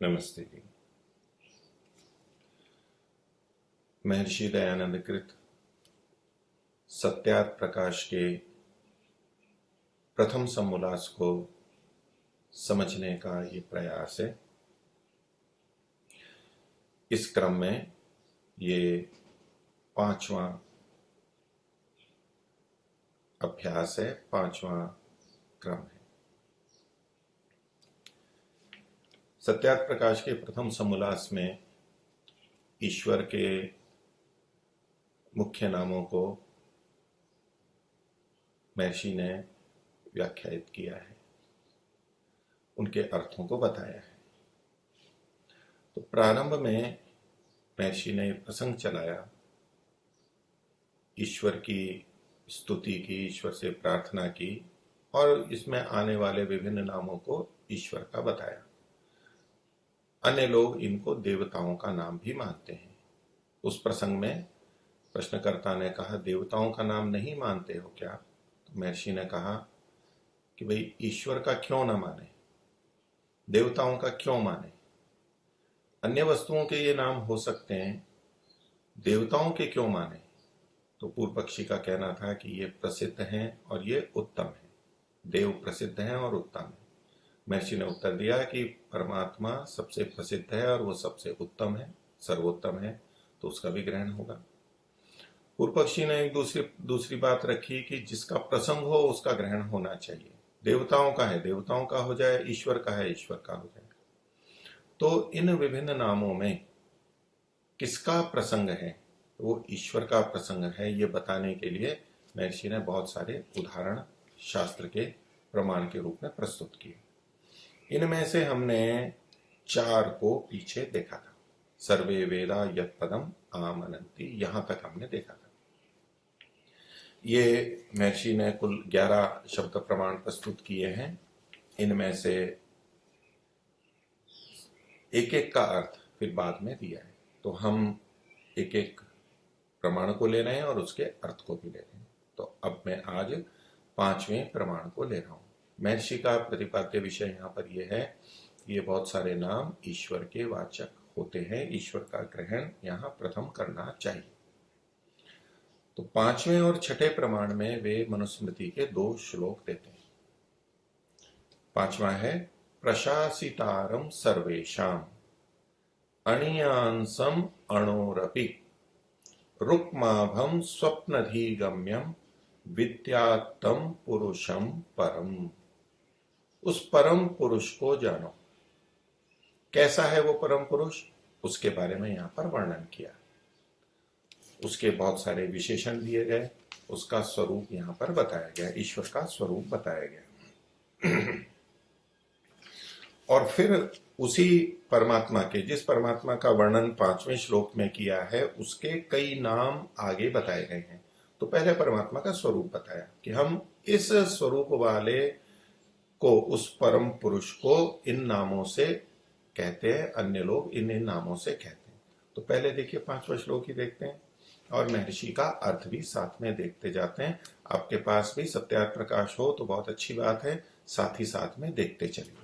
नमस्ते जी। महर्षि दयानंद कृत सत्यार्थ प्रकाश के प्रथम समोल्लास को समझने का ये प्रयास है। इस क्रम में ये 5वां अभ्यास है, 5वां क्रम है। सत्यार्थ प्रकाश के प्रथम समोल्लास में ईश्वर के मुख्य नामों को महर्षि ने व्याख्यायित किया है, उनके अर्थों को बताया है। तो प्रारंभ में महर्षि ने प्रसंग चलाया, ईश्वर की स्तुति की, ईश्वर से प्रार्थना की और इसमें आने वाले विभिन्न नामों को ईश्वर का बताया। अन्य लोग इनको देवताओं का नाम भी मानते हैं। उस प्रसंग में प्रश्नकर्ता ने कहा, देवताओं का नाम नहीं मानते हो क्या? तो महर्षि ने कहा कि भाई ईश्वर का क्यों ना माने, देवताओं का क्यों माने? अन्य वस्तुओं के ये नाम हो सकते हैं, देवताओं के क्यों माने? तो पूर्व पक्षी का कहना था कि ये प्रसिद्ध हैं और ये उत्तम है, देव प्रसिद्ध हैं और उत्तम है। महर्षि ने उत्तर दिया कि परमात्मा सबसे प्रसिद्ध है और वो सबसे उत्तम है, सर्वोत्तम है, तो उसका भी ग्रहण होगा। पूर्व पक्षी ने एक दूसरी बात रखी कि जिसका प्रसंग हो उसका ग्रहण होना चाहिए। देवताओं का है, देवताओं का हो जाए, ईश्वर का है, ईश्वर का हो जाए। तो इन विभिन्न नामों में किसका प्रसंग है? वो ईश्वर का प्रसंग है, ये बताने के लिए महर्षि ने बहुत सारे उदाहरण शास्त्र के प्रमाण के रूप में प्रस्तुत किए। इनमें से हमने 4 को पीछे देखा था। सर्वे वेदा यत् पदम आमनन्ति, यहां तक हमने देखा था। ये महर्षि ने कुल 11 शब्द प्रमाण प्रस्तुत किए हैं। इनमें से एक एक का अर्थ फिर बाद में दिया है, तो हम एक एक प्रमाण को ले रहे हैं और उसके अर्थ को भी ले रहे हैं। तो अब मैं आज 5वें प्रमाण को ले रहा हूं। महर्षि का प्रतिपाद्य विषय यहां पर यह है, ये बहुत सारे नाम ईश्वर के वाचक होते हैं, ईश्वर का ग्रहण यहां प्रथम करना चाहिए। तो 5वें और 6ठे प्रमाण में वे मनुस्मृति के 2 श्लोक देते हैं। 5वां है, प्रशासितारम सर्वेशाम अणियांसम अणोरपि रुक्माभम स्वप्नधिगम्यम विद्यात्म पुरुषम परम। उस परम पुरुष को जानो। कैसा है वो परम पुरुष, उसके बारे में यहां पर वर्णन किया। उसके बहुत सारे विशेषण दिए गए, उसका स्वरूप यहां पर बताया गया, ईश्वर का स्वरूप बताया गया। और फिर उसी परमात्मा के, जिस परमात्मा का वर्णन 5वें श्लोक में किया है, उसके कई नाम आगे बताए गए हैं। तो पहले परमात्मा का स्वरूप बताया कि हम इस स्वरूप वाले को, उस परम पुरुष को इन नामों से कहते हैं, अन्य लोग इन इन नामों से कहते हैं। तो पहले देखिए 5वां श्लोक ही देखते हैं और महर्षि का अर्थ भी साथ में देखते जाते हैं। आपके पास भी सत्यार्थ प्रकाश हो तो बहुत अच्छी बात है, साथ ही साथ में देखते चलिए।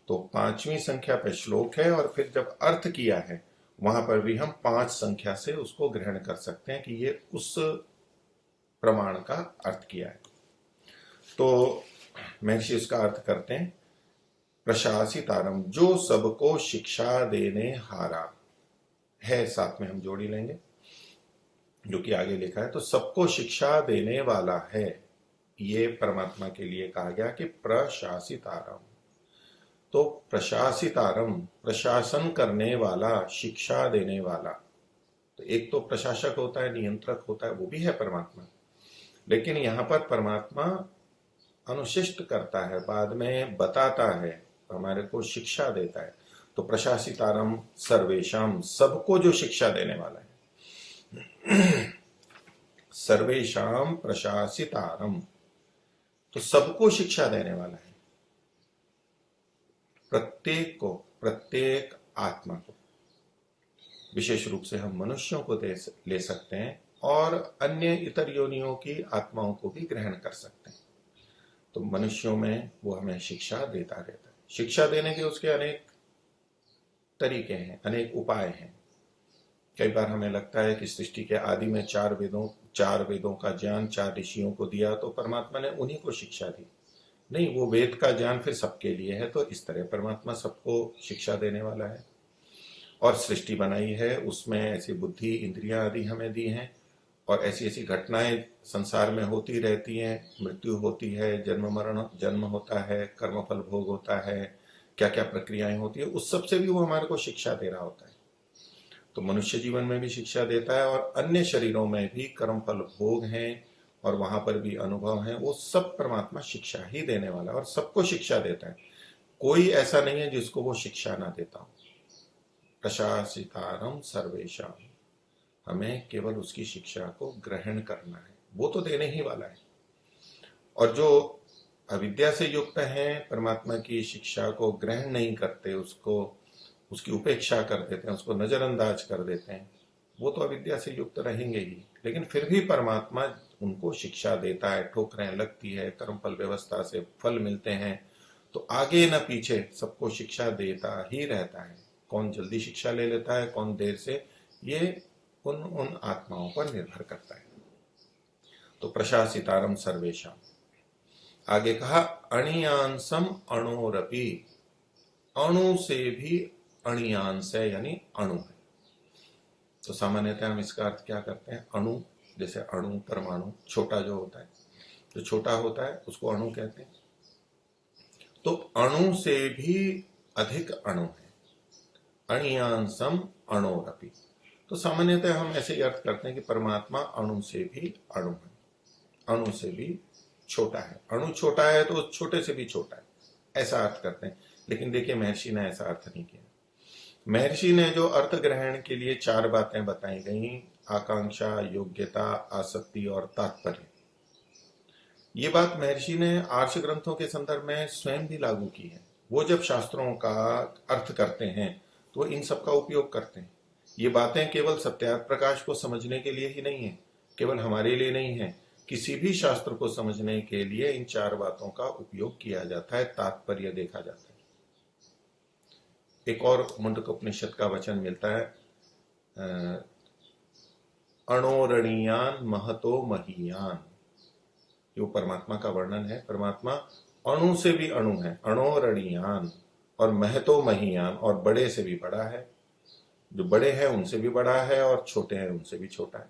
तो 5वीं संख्या पे श्लोक है और फिर जब अर्थ किया है वहां पर भी हम 5 संख्या से उसको ग्रहण कर सकते हैं कि ये उस प्रमाण का अर्थ किया है। तो महर्षि उसका अर्थ करते हैं, प्रशासितारम, जो सबको शिक्षा देने हारा है, साथ में हम जोड़ी लेंगे जो कि आगे लिखा है। तो सबको शिक्षा देने वाला है, ये परमात्मा के लिए कहा गया कि प्रशासितारम। तो प्रशासितारम, प्रशासन करने वाला, शिक्षा देने वाला। तो एक तो प्रशासक होता है, नियंत्रक होता है, वो भी है परमात्मा, लेकिन यहां पर परमात्मा अनुशिष्ट करता है, बाद में बताता है, हमारे को शिक्षा देता है। तो प्रशासितारम सर्वेशम, सबको जो शिक्षा देने वाला है। सर्वेशम प्रशासितारम, तो सबको शिक्षा देने वाला है, प्रत्येक को, प्रत्येक आत्मा को। विशेष रूप से हम मनुष्यों को ले सकते हैं और अन्य इतर योनियों की आत्माओं को भी ग्रहण कर सकते हैं। तो मनुष्यों में वो हमें शिक्षा देता रहता है। शिक्षा देने के उसके अनेक तरीके हैं, अनेक उपाय हैं। कई बार हमें लगता है कि सृष्टि के आदि में चार वेदों का ज्ञान 4 ऋषियों को दिया तो परमात्मा ने उन्हीं को शिक्षा दी। नहीं, वो वेद का ज्ञान फिर सबके लिए है, तो इस तरह परमात्मा सबको शिक्षा देने वाला है। और सृष्टि बनाई है, उसमें ऐसी बुद्धि इंद्रियां आदि हमें दी हैं, और ऐसी ऐसी घटनाएं संसार में होती रहती हैं। मृत्यु होती है, जन्म मरण, जन्म होता है, कर्मफल भोग होता है, क्या क्या प्रक्रियाएं होती है, उस सब से भी वो हमारे को शिक्षा दे रहा होता है। तो मनुष्य जीवन में भी शिक्षा देता है और अन्य शरीरों में भी कर्मफल भोग हैं और वहां पर भी अनुभव है, वो सब परमात्मा शिक्षा ही देने वाला है और सबको शिक्षा देता है। कोई ऐसा नहीं है जिसको वो शिक्षा ना देता हो। प्रशासितारम सर्वेशम, हमें केवल उसकी शिक्षा को ग्रहण करना है, वो तो देने ही वाला है। और जो अविद्या से युक्त हैं, परमात्मा की शिक्षा को ग्रहण नहीं करते, उसको उसकी उपेक्षा कर देते हैं, उसको नजरअंदाज कर देते हैं, वो तो अविद्या से युक्त रहेंगे ही। लेकिन फिर भी परमात्मा उनको शिक्षा देता है, ठोकरें लगती है, कर्मफल व्यवस्था से फल मिलते हैं, तो आगे न पीछे सबको शिक्षा देता ही रहता है। कौन जल्दी शिक्षा ले लेता है, कौन देर से, ये उन उन आत्माओं पर निर्भर करता है। तो प्रशासितारम सर्वेशा। आगे कहा अणियांसम अणोरपि, अणु से भी अणियांश है, यानी अणु है। तो सामान्यतः हम इसका अर्थ क्या करते हैं, अणु, जैसे अणु, परमाणु, छोटा जो होता है, जो छोटा होता है उसको अणु कहते हैं। तो अणु से भी अधिक अणु है, अणियांसम अणोरपि। तो सामान्यतः हम ऐसे ही अर्थ करते हैं कि परमात्मा अणु से भी अणु है, अणु से भी छोटा है। अणु छोटा है तो छोटे से भी छोटा है, ऐसा अर्थ करते हैं। लेकिन देखिए, महर्षि ने ऐसा अर्थ नहीं किया। महर्षि ने जो अर्थ ग्रहण के लिए 4 बातें बताई गई, आकांक्षा, योग्यता, आसक्ति और तात्पर्य, ये बात महर्षि ने आर्ष ग्रंथों के संदर्भ में स्वयं भी लागू की है। वो जब शास्त्रों का अर्थ करते हैं तो इन सब का उपयोग करते हैं। ये बातें केवल सत्यार्थ प्रकाश को समझने के लिए ही नहीं है, केवल हमारे लिए नहीं है, किसी भी शास्त्र को समझने के लिए इन 4 बातों का उपयोग किया जाता है, तात्पर्य देखा जाता है। एक और मुंडक उपनिषद का वचन मिलता है, अणोरणीयान महतो महीयान, जो परमात्मा का वर्णन है। परमात्मा अणु से भी अणु है, अणोरणीयान, और महतो महीयान, और बड़े से भी बड़ा है। जो बड़े हैं उनसे भी बड़ा है और छोटे हैं उनसे भी छोटा है।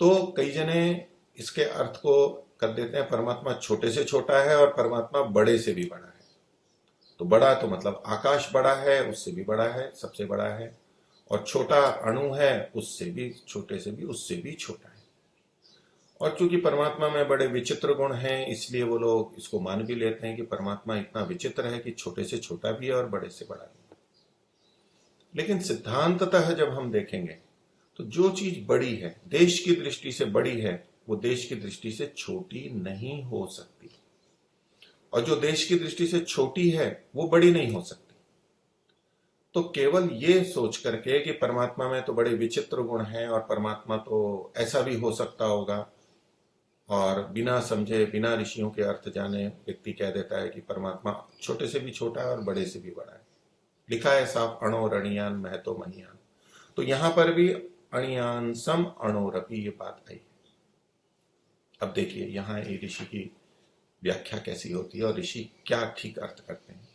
तो कई जने इसके अर्थ को कर देते हैं, परमात्मा छोटे से छोटा है और परमात्मा बड़े से भी बड़ा है। तो बड़ा तो मतलब आकाश बड़ा है, उससे भी बड़ा है, सबसे बड़ा है, और छोटा अणु है, उससे भी छोटे से भी उससे भी छोटा है। और चूंकि परमात्मा में बड़े विचित्र गुण हैं, इसलिए वो लोग इसको मान भी लेते हैं कि परमात्मा इतना विचित्र है कि छोटे से छोटा भी है और बड़े से बड़ा भी। लेकिन सिद्धांततः जब हम देखेंगे तो जो चीज बड़ी है, देश की दृष्टि से बड़ी है, वो देश की दृष्टि से छोटी नहीं हो सकती, और जो देश की दृष्टि से छोटी है वो बड़ी नहीं हो सकती। तो केवल ये सोच करके कि परमात्मा में तो बड़े विचित्र गुण हैं और परमात्मा तो ऐसा भी हो सकता होगा, और बिना समझे, बिना ऋषियों के अर्थ जाने व्यक्ति कह देता है कि परमात्मा छोटे से भी छोटा है और बड़े से भी बड़ा है। लिखा है साफ, अणोरणीयान महतो महीयान। तो यहां पर भी अणियांसम अणोरपि, ये बात आई है। अब देखिए यहां ये ऋषि की व्याख्या कैसी होती है और ऋषि क्या ठीक अर्थ करते हैं।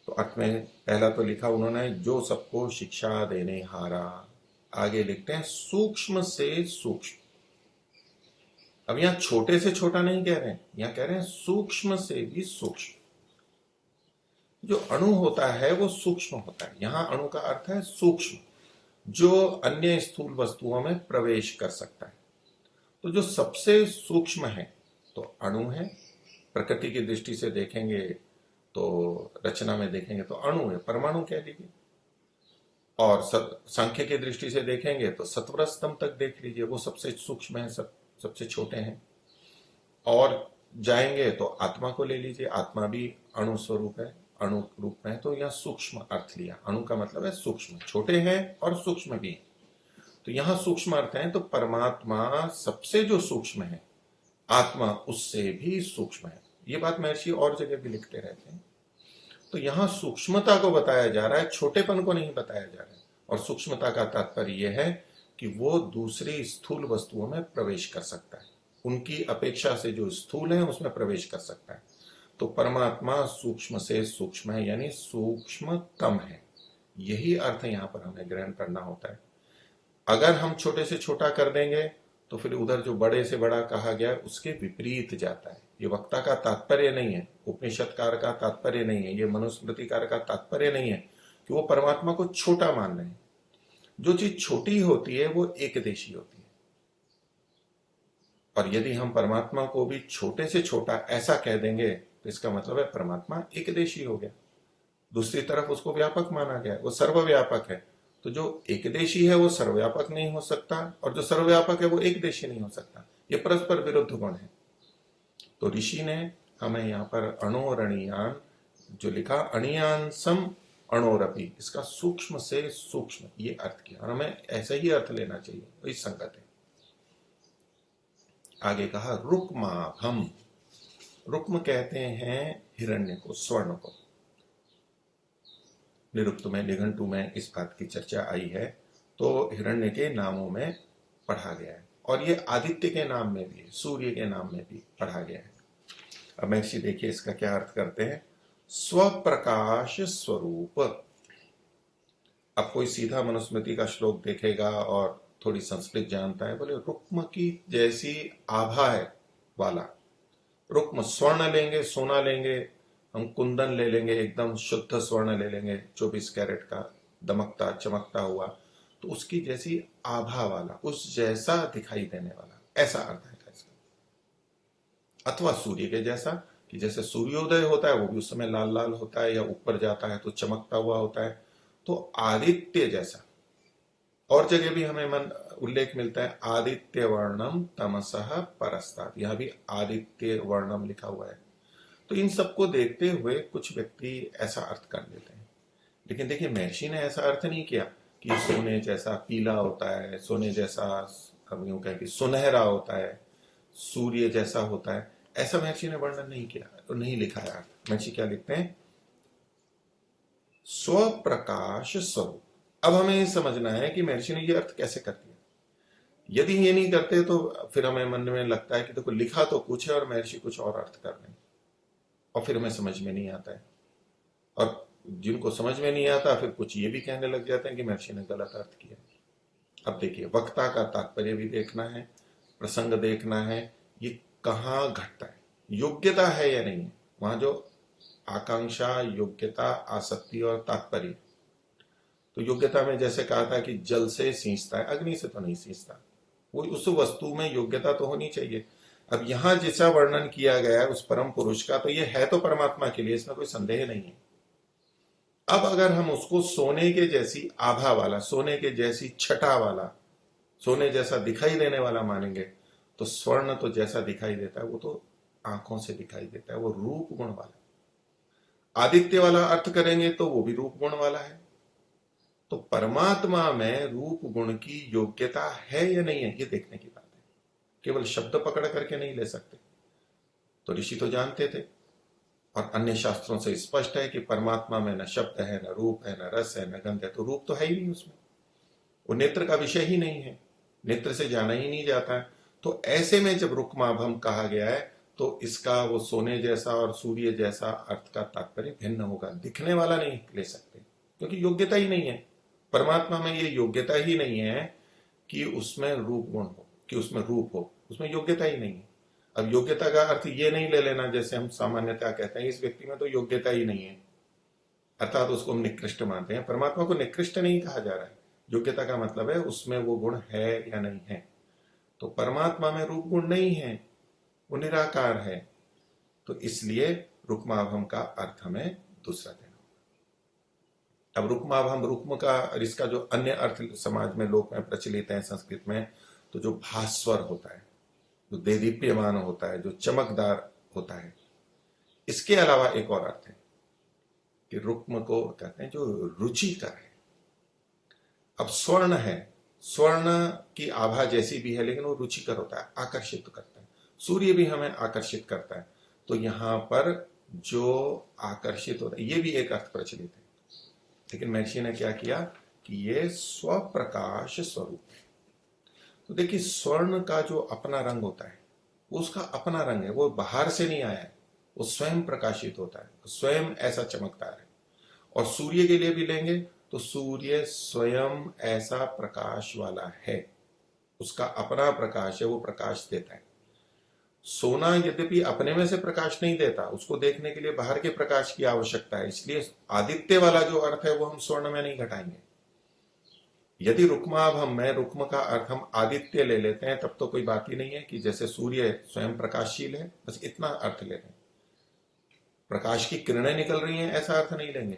तो अर्थ में पहला तो लिखा उन्होंने, जो सबको शिक्षा देने हारा। आगे लिखते हैं सूक्ष्म से सूक्ष्म। अब यहां छोटे से छोटा नहीं कह रहे हैं, यहां कह रहे हैं सूक्ष्म से भी सूक्ष्म। जो अणु होता है वो सूक्ष्म होता है, यहां अणु का अर्थ है सूक्ष्म, जो अन्य स्थूल वस्तुओं में प्रवेश कर सकता है। तो जो सबसे सूक्ष्म है तो अणु है। प्रकृति की दृष्टि से देखेंगे तो, रचना में देखेंगे तो अणु है, परमाणु कह लीजिए। और सांख्य की दृष्टि से देखेंगे तो सत्वर स्तंभ तक देख लीजिए, वो सबसे सूक्ष्म है, सबसे छोटे हैं। और जाएंगे तो आत्मा को ले लीजिए, आत्मा भी अणु स्वरूप है, अणु रूप में है। तो यह सूक्ष्म अर्थ लिया, अणु का मतलब है सूक्ष्म, छोटे हैं और सूक्ष्म भी है। तो यहां सूक्ष्म अर्थ है, तो परमात्मा सबसे जो सूक्ष्म है, आत्मा उससे भी सूक्ष्म है। ये बात महर्षि और जगह भी लिखते रहते हैं। तो यहां सूक्ष्मता को बताया जा रहा है, छोटेपन को नहीं बताया जा रहा है। और सूक्ष्मता का तात्पर्य यह है कि वो दूसरी स्थूल वस्तुओं में प्रवेश कर सकता है, उनकी अपेक्षा से जो स्थूल है उसमें प्रवेश कर सकता है। तो परमात्मा सूक्ष्म से सूक्ष्म है, यानी सूक्ष्मतम है। यही अर्थ यहां पर हमें ग्रहण करना होता है। अगर हम छोटे से छोटा कर देंगे तो फिर उधर जो बड़े से बड़ा कहा गया उसके विपरीत जाता है। ये वक्ता का तात्पर्य नहीं है, उपनिषदकार का तात्पर्य नहीं है, ये मनुस्मृतिकार का तात्पर्य नहीं है कि वो परमात्मा को छोटा मान रहे हैं। जो चीज छोटी होती है वो एकदेशी होती है, और यदि हम परमात्मा को भी छोटे से छोटा ऐसा कह देंगे तो इसका मतलब है परमात्मा एकदेशी हो गया। दूसरी तरफ उसको व्यापक माना गया, वो सर्वव्यापक है। तो जो एकदेशी है वो सर्वव्यापक नहीं हो सकता, और जो सर्वव्यापक है वो एकदेशी नहीं हो सकता। ये परस्पर विरुद्ध गुण है। तो ऋषि ने हमें यहाँ पर अणोरणीयान जो लिखा, अणियान सम अणोरपी, इसका सूक्ष्म से सूक्ष्म ये अर्थ किया, और हमें ऐसा ही अर्थ लेना चाहिए, वही संगत है। आगे कहा रुक्माभम। रुक्म कहते हैं हिरण्य को, स्वर्ण को। निरुक्त में, निघंटु में इस बात की चर्चा आई है। तो हिरण्य के नामों में पढ़ा गया है, और ये आदित्य के नाम में भी है, सूर्य के नाम में भी पढ़ा गया है। अब महर्षि देखिए इसका क्या अर्थ करते हैं। स्वप्रकाश स्वरूप। अब कोई सीधा मनुस्मृति का श्लोक देखेगा और थोड़ी संस्कृत जानता है, बोले रुक्म की जैसी आभा है वाला। रुक्म स्वर्ण लेंगे, सोना लेंगे, हम कुंदन ले लेंगे, एकदम शुद्ध स्वर्ण ले लेंगे 24 कैरेट का, दमकता चमकता हुआ, तो उसकी जैसी आभा वाला, उस जैसा दिखाई देने वाला, ऐसा अर्थ है इसका। अथवा सूर्य के जैसा, कि जैसे सूर्योदय होता है वो भी उस समय लाल लाल होता है, या ऊपर जाता है तो चमकता हुआ होता है। तो आदित्य जैसा। और जगह भी हमें उल्लेख मिलता है आदित्य वर्णम तमसः परस्तात्, यहां भी आदित्य वर्णम लिखा हुआ है। तो इन सबको देखते हुए कुछ व्यक्ति ऐसा अर्थ कर लेते हैं, लेकिन देखिए महर्षि ने ऐसा अर्थ नहीं किया कि सोने जैसा पीला होता है, सोने जैसा हम यूं कहें कि सुनहरा होता है, सूर्य जैसा होता है, ऐसा महर्षि ने वर्णन नहीं किया, तो नहीं लिखा है अर्थ। महर्षि क्या लिखते हैं, स्वप्रकाश स्वरूप। अब हमें ये समझना है कि महर्षि ने ये अर्थ कैसे कर दिया। यदि ये नहीं करते तो फिर हमें मन में लगता है कि देखो लिखा तो कुछ है और महर्षि कुछ और अर्थ कर रहे हैं, और फिर हमें समझ में नहीं आता है। और जिनको समझ में नहीं आता फिर कुछ ये भी कहने लग जाते हैं कि महर्षि ने गलत अर्थ किया। अब देखिए वक्ता का तात्पर्य भी देखना है, प्रसंग देखना है, ये कहाँ घटता है, योग्यता है या नहीं है। वहां जो आकांक्षा, योग्यता, आसक्ति और तात्पर्य, तो योग्यता में जैसे कहा था कि जल से सींचता है, अग्नि से तो नहीं सींचता, वो उस वस्तु में योग्यता तो होनी चाहिए। अब यहां जैसा वर्णन किया गया है उस परम पुरुष का, तो ये है तो परमात्मा के लिए, इसमें कोई संदेह नहीं है। अब अगर हम उसको सोने के जैसी आभा वाला, सोने के जैसी छटा वाला, सोने जैसा दिखाई देने वाला मानेंगे, तो स्वर्ण तो जैसा दिखाई देता है वो तो आंखों से दिखाई देता है, वो रूप गुण वाला। आदित्य वाला अर्थ करेंगे तो वो भी रूप गुण वाला है। तो परमात्मा में रूप गुण की योग्यता है या नहीं है, ये देखने की बात है। केवल शब्द पकड़ करके नहीं ले सकते। तो ऋषि तो जानते थे, और अन्य शास्त्रों से स्पष्ट है कि परमात्मा में न शब्द है, न रूप है, न रस है, न गंध है। तो रूप तो है ही नहीं उसमें, वो नेत्र का विषय ही नहीं है, नेत्र से जाना ही नहीं जाता है। तो ऐसे में जब रुक्माभम कहा गया है तो इसका वो सोने जैसा और सूर्य जैसा अर्थ का तात्पर्य भिन्न होगा, दिखने वाला नहीं ले सकते, क्योंकि योग्यता ही नहीं है। परमात्मा में ये योग्यता ही नहीं है कि उसमें रूप गुण हो, कि उसमें रूप हो, उसमें योग्यता ही नहीं है। अब योग्यता का अर्थ ये नहीं ले लेना जैसे हम सामान्यतः कहते हैं इस व्यक्ति में तो योग्यता ही नहीं है, अर्थात उसको हम निकृष्ट मानते हैं। परमात्मा को निकृष्ट नहीं कहा जा रहा है, योग्यता का मतलब है उसमें वो गुण है या नहीं है। तो परमात्मा में रूप गुण नहीं है, वो निराकार है। तो इसलिए रुक्माभम का अर्थ हमें दूसरा देना। अब रुक्माभम, रुक्म का और इसका जो अन्य अर्थ समाज में लोक में प्रचलित है संस्कृत में, तो जो भास्वर होता है, जो देदीप्यमान होता है, जो चमकदार होता है। इसके अलावा एक और अर्थ है कि रुक्म को कहते हैं जो रुचिकर है। अब स्वर्ण है, स्वर्ण की आभा जैसी भी है, लेकिन वो रुचिकर होता है, आकर्षित करता है। सूर्य भी हमें आकर्षित करता है। तो यहां पर जो आकर्षित होता है, ये भी एक अर्थ प्रचलित है। लेकिन महर्षि ने क्या किया कि ये स्वप्रकाश स्वरूप है। तो देखिए, स्वर्ण का जो अपना रंग होता है वो उसका अपना रंग है, वो बाहर से नहीं आया है, वो स्वयं प्रकाशित होता है, स्वयं ऐसा चमकदार है। और सूर्य के लिए भी लेंगे तो सूर्य स्वयं ऐसा प्रकाश वाला है, उसका अपना प्रकाश है, वो प्रकाश देता है। सोना यद्यपि अपने में से प्रकाश नहीं देता, उसको देखने के लिए बाहर के प्रकाश की आवश्यकता है, इसलिए आदित्य वाला जो अर्थ है वो हम स्वर्ण में नहीं घटाएंगे। यदि मैं रुक्म का अर्थ हम आदित्य ले लेते हैं तब तो कोई बात ही नहीं है कि जैसे सूर्य स्वयं प्रकाशशील है, बस इतना अर्थ ले लें। प्रकाश की किरणें निकल रही हैं ऐसा अर्थ नहीं लेंगे,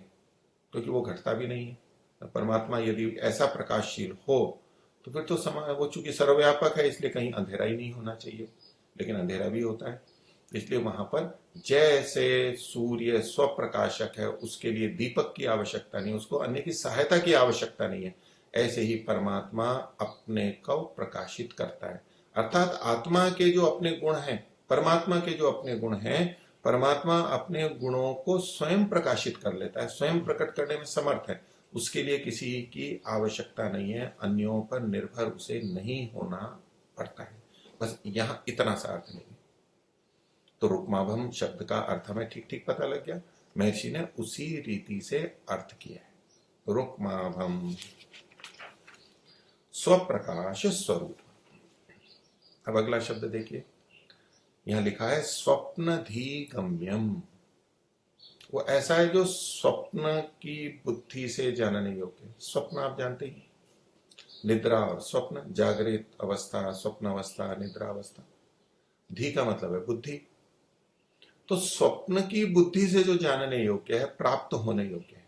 क्योंकि वो घटता भी नहीं है। परमात्मा यदि ऐसा प्रकाशशील हो तो फिर तो वो चूंकि सर्वव्यापक है इसलिए कहीं अंधेरा ही नहीं होना चाहिए, लेकिन अंधेरा भी होता है। इसलिए वहां पर जैसे सूर्य स्वप्रकाशक है, उसके लिए दीपक की आवश्यकता नहीं, उसको अन्य की सहायता की आवश्यकता नहीं है, ऐसे ही परमात्मा अपने को प्रकाशित करता है। अर्थात आत्मा के जो अपने गुण हैं, परमात्मा के जो अपने गुण हैं, परमात्मा अपने गुणों को स्वयं प्रकाशित कर लेता है, स्वयं प्रकट करने में समर्थ है। उसके लिए किसी की आवश्यकता नहीं है, अन्यों पर निर्भर उसे नहीं होना पड़ता है। बस यहां इतना सा अर्थ नहीं। तो रुक्माभम शब्द का अर्थ हमें ठीक ठीक पता लग गया, महर्षि ने उसी रीति से अर्थ किया है। रुक्माभम स्वप्रकाश स्वरूप। अब अगला शब्द देखिए, यहां लिखा है स्वप्नधिगम्यम। वो ऐसा है जो स्वप्न की बुद्धि से जानने योग्य। स्वप्न आप जानते ही, निद्रा और स्वप्न, जागृत अवस्था, स्वप्न अवस्था, निद्रा अवस्था। धी का मतलब है बुद्धि। तो स्वप्न की बुद्धि से जो जानने योग्य है, प्राप्त होने योग्य है।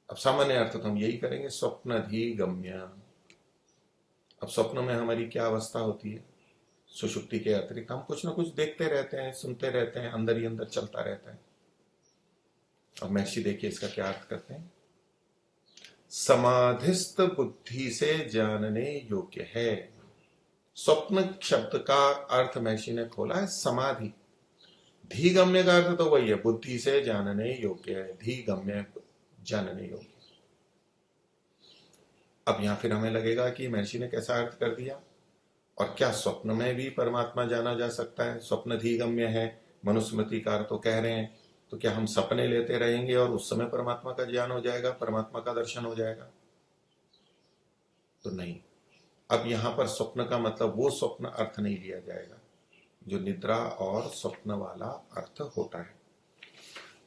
अब सामान्य अर्थ तो हम यही करेंगे, स्वप्नधिगम्य। अब स्वप्न में हमारी क्या अवस्था होती है? सुषुप्ति के अतिरिक्त हम कुछ ना कुछ देखते रहते हैं, सुनते रहते हैं, अंदर ही अंदर चलता रहता है। अब महर्षि देखिए इसका क्या अर्थ करते हैं। समाधिस्थ बुद्धि से जानने योग्य है। स्वप्न शब्द का अर्थ महर्षि ने खोला है समाधि। धीगम्य का अर्थ तो वही है, बुद्धि से जानने योग्य है, धीगम्य जानने योग्य। अब यहां फिर हमें लगेगा कि महर्षि ने कैसा अर्थ कर दिया, और क्या स्वप्न में भी परमात्मा जाना जा सकता है? स्वप्न धीगम्य है, मनुस्मृतिकार तो कह रहे हैं, तो क्या हम सपने लेते रहेंगे और उस समय परमात्मा का ज्ञान हो जाएगा, परमात्मा का दर्शन हो जाएगा? तो नहीं। अब यहां पर स्वप्न का मतलब वो स्वप्न अर्थ नहीं लिया जाएगा जो निद्रा और स्वप्न वाला अर्थ होता है।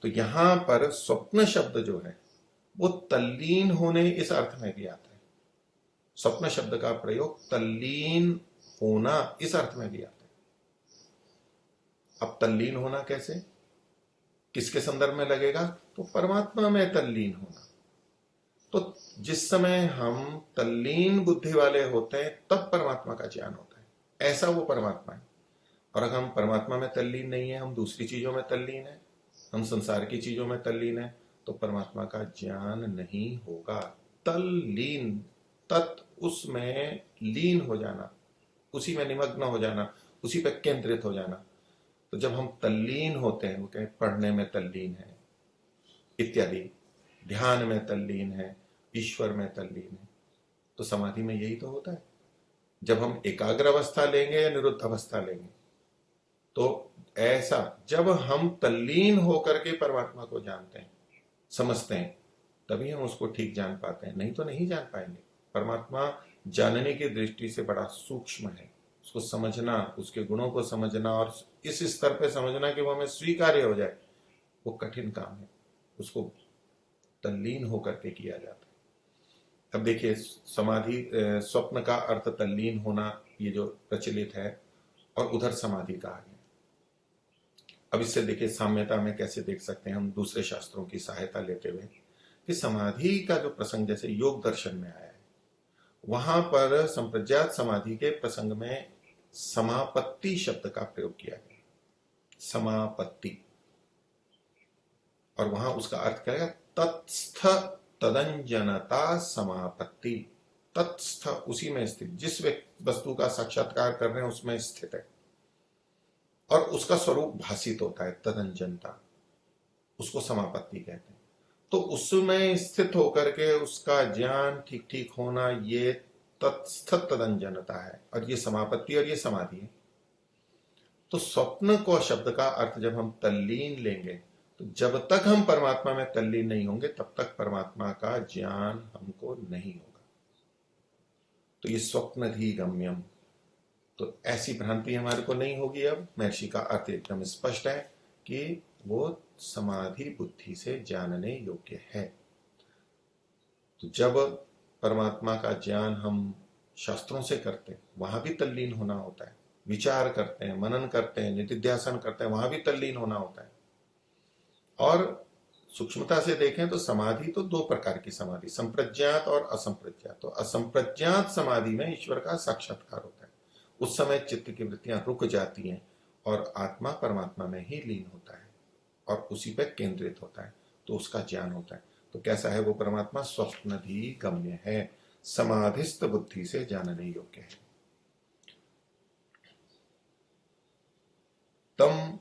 तो यहां पर स्वप्न शब्द जो है वो तल्लीन होने इस अर्थ में भी आता है। स्वप्न शब्द का प्रयोग तल्लीन होना इस अर्थ में भी आता है। अब तल्लीन होना कैसे, किसके संदर्भ में लगेगा? तो परमात्मा में तल्लीन होना। तो जिस समय हम तल्लीन बुद्धि वाले होते हैं तब परमात्मा का ज्ञान होता है, ऐसा वो परमात्मा है। और अगर हम परमात्मा में तल्लीन नहीं है, हम दूसरी चीजों में तल्लीन है, हम संसार की चीजों में तल्लीन है, तो परमात्मा का ज्ञान नहीं होगा। तल्लीन, तत् उसमें लीन हो जाना, उसी में निमग्न हो जाना, उसी पर केंद्रित हो जाना। तो जब हम तल्लीन होते हैं, वो कहें पढ़ने में तल्लीन है इत्यादि, ध्यान में तल्लीन है, ईश्वर में तल्लीन है, तो समाधि में यही तो होता है। जब हम एकाग्र अवस्था लेंगे या निरुद्ध अवस्था लेंगे, तो ऐसा जब हम तल्लीन होकर के परमात्मा को जानते हैं, समझते हैं, तभी हम उसको ठीक जान पाते हैं, नहीं तो नहीं जान पाएंगे। परमात्मा जानने की दृष्टि से बड़ा सूक्ष्म है, उसको समझना, उसके गुणों को समझना और इस स्तर पे समझना कि वो हमें स्वीकार्य हो जाए, वो कठिन काम है। उसको तल्लीन होकर के किया जाता है। अब देखिए, समाधि स्वप्न का अर्थ तल्लीन होना, ये जो प्रचलित है, और उधर समाधि कहा गया। अब इससे देखिए साम्यता में कैसे देख सकते हैं हम दूसरे शास्त्रों की सहायता लेते हुए, कि समाधि का जो प्रसंग जैसे योग दर्शन में आया है, वहां पर संप्रज्ञात समाधि के प्रसंग में समापत्ति शब्द का प्रयोग किया गया, समापत्ति। और वहां उसका अर्थ क्या है? तत्स्थ तदंजनता समापत्ति। तत्स्थ उसी में स्थित, जिस वस्तु का साक्षात्कार कर रहे हैं उसमें स्थित है। और उसका स्वरूप भासित होता है, तदंजनता, उसको समापत्ति कहते हैं। तो उसमें स्थित होकर के उसका ज्ञान ठीक ठीक होना, ये तत्स्थ तदंजनता है, और ये समापत्ति और ये समाधि है। तो स्वप्न को शब्द का अर्थ जब हम तल्लीन लेंगे, तो जब तक हम परमात्मा में तल्लीन नहीं होंगे तब तक परमात्मा का ज्ञान हमको नहीं होगा। तो ये स्वप्नधि गम्यम, तो ऐसी भ्रांति हमारे को नहीं होगी। अब महर्षि का अर्थ एकदम स्पष्ट है कि वो समाधि बुद्धि से जानने योग्य है। तो जब परमात्मा का ज्ञान हम शास्त्रों से करते हैं, वहां भी तल्लीन होना होता है, विचार करते हैं, मनन करते हैं, निधिध्यासन करते हैं, वहां भी तल्लीन होना होता है। और सूक्ष्मता से देखें तो समाधि तो दो प्रकार की समाधि, संप्रज्ञात और असंप्रज्ञात। तो असंप्रज्ञात समाधि में ईश्वर का साक्षात्कार होता है, उस समय चित्त की वृत्तियां रुक जाती हैं और आत्मा परमात्मा में ही लीन होता है और उसी पर केंद्रित होता है, तो उसका ज्ञान होता है। तो कैसा है वो परमात्मा? स्वप्नधि गम्य है, समाधिस्थ बुद्धि से जानने योग्य है। तम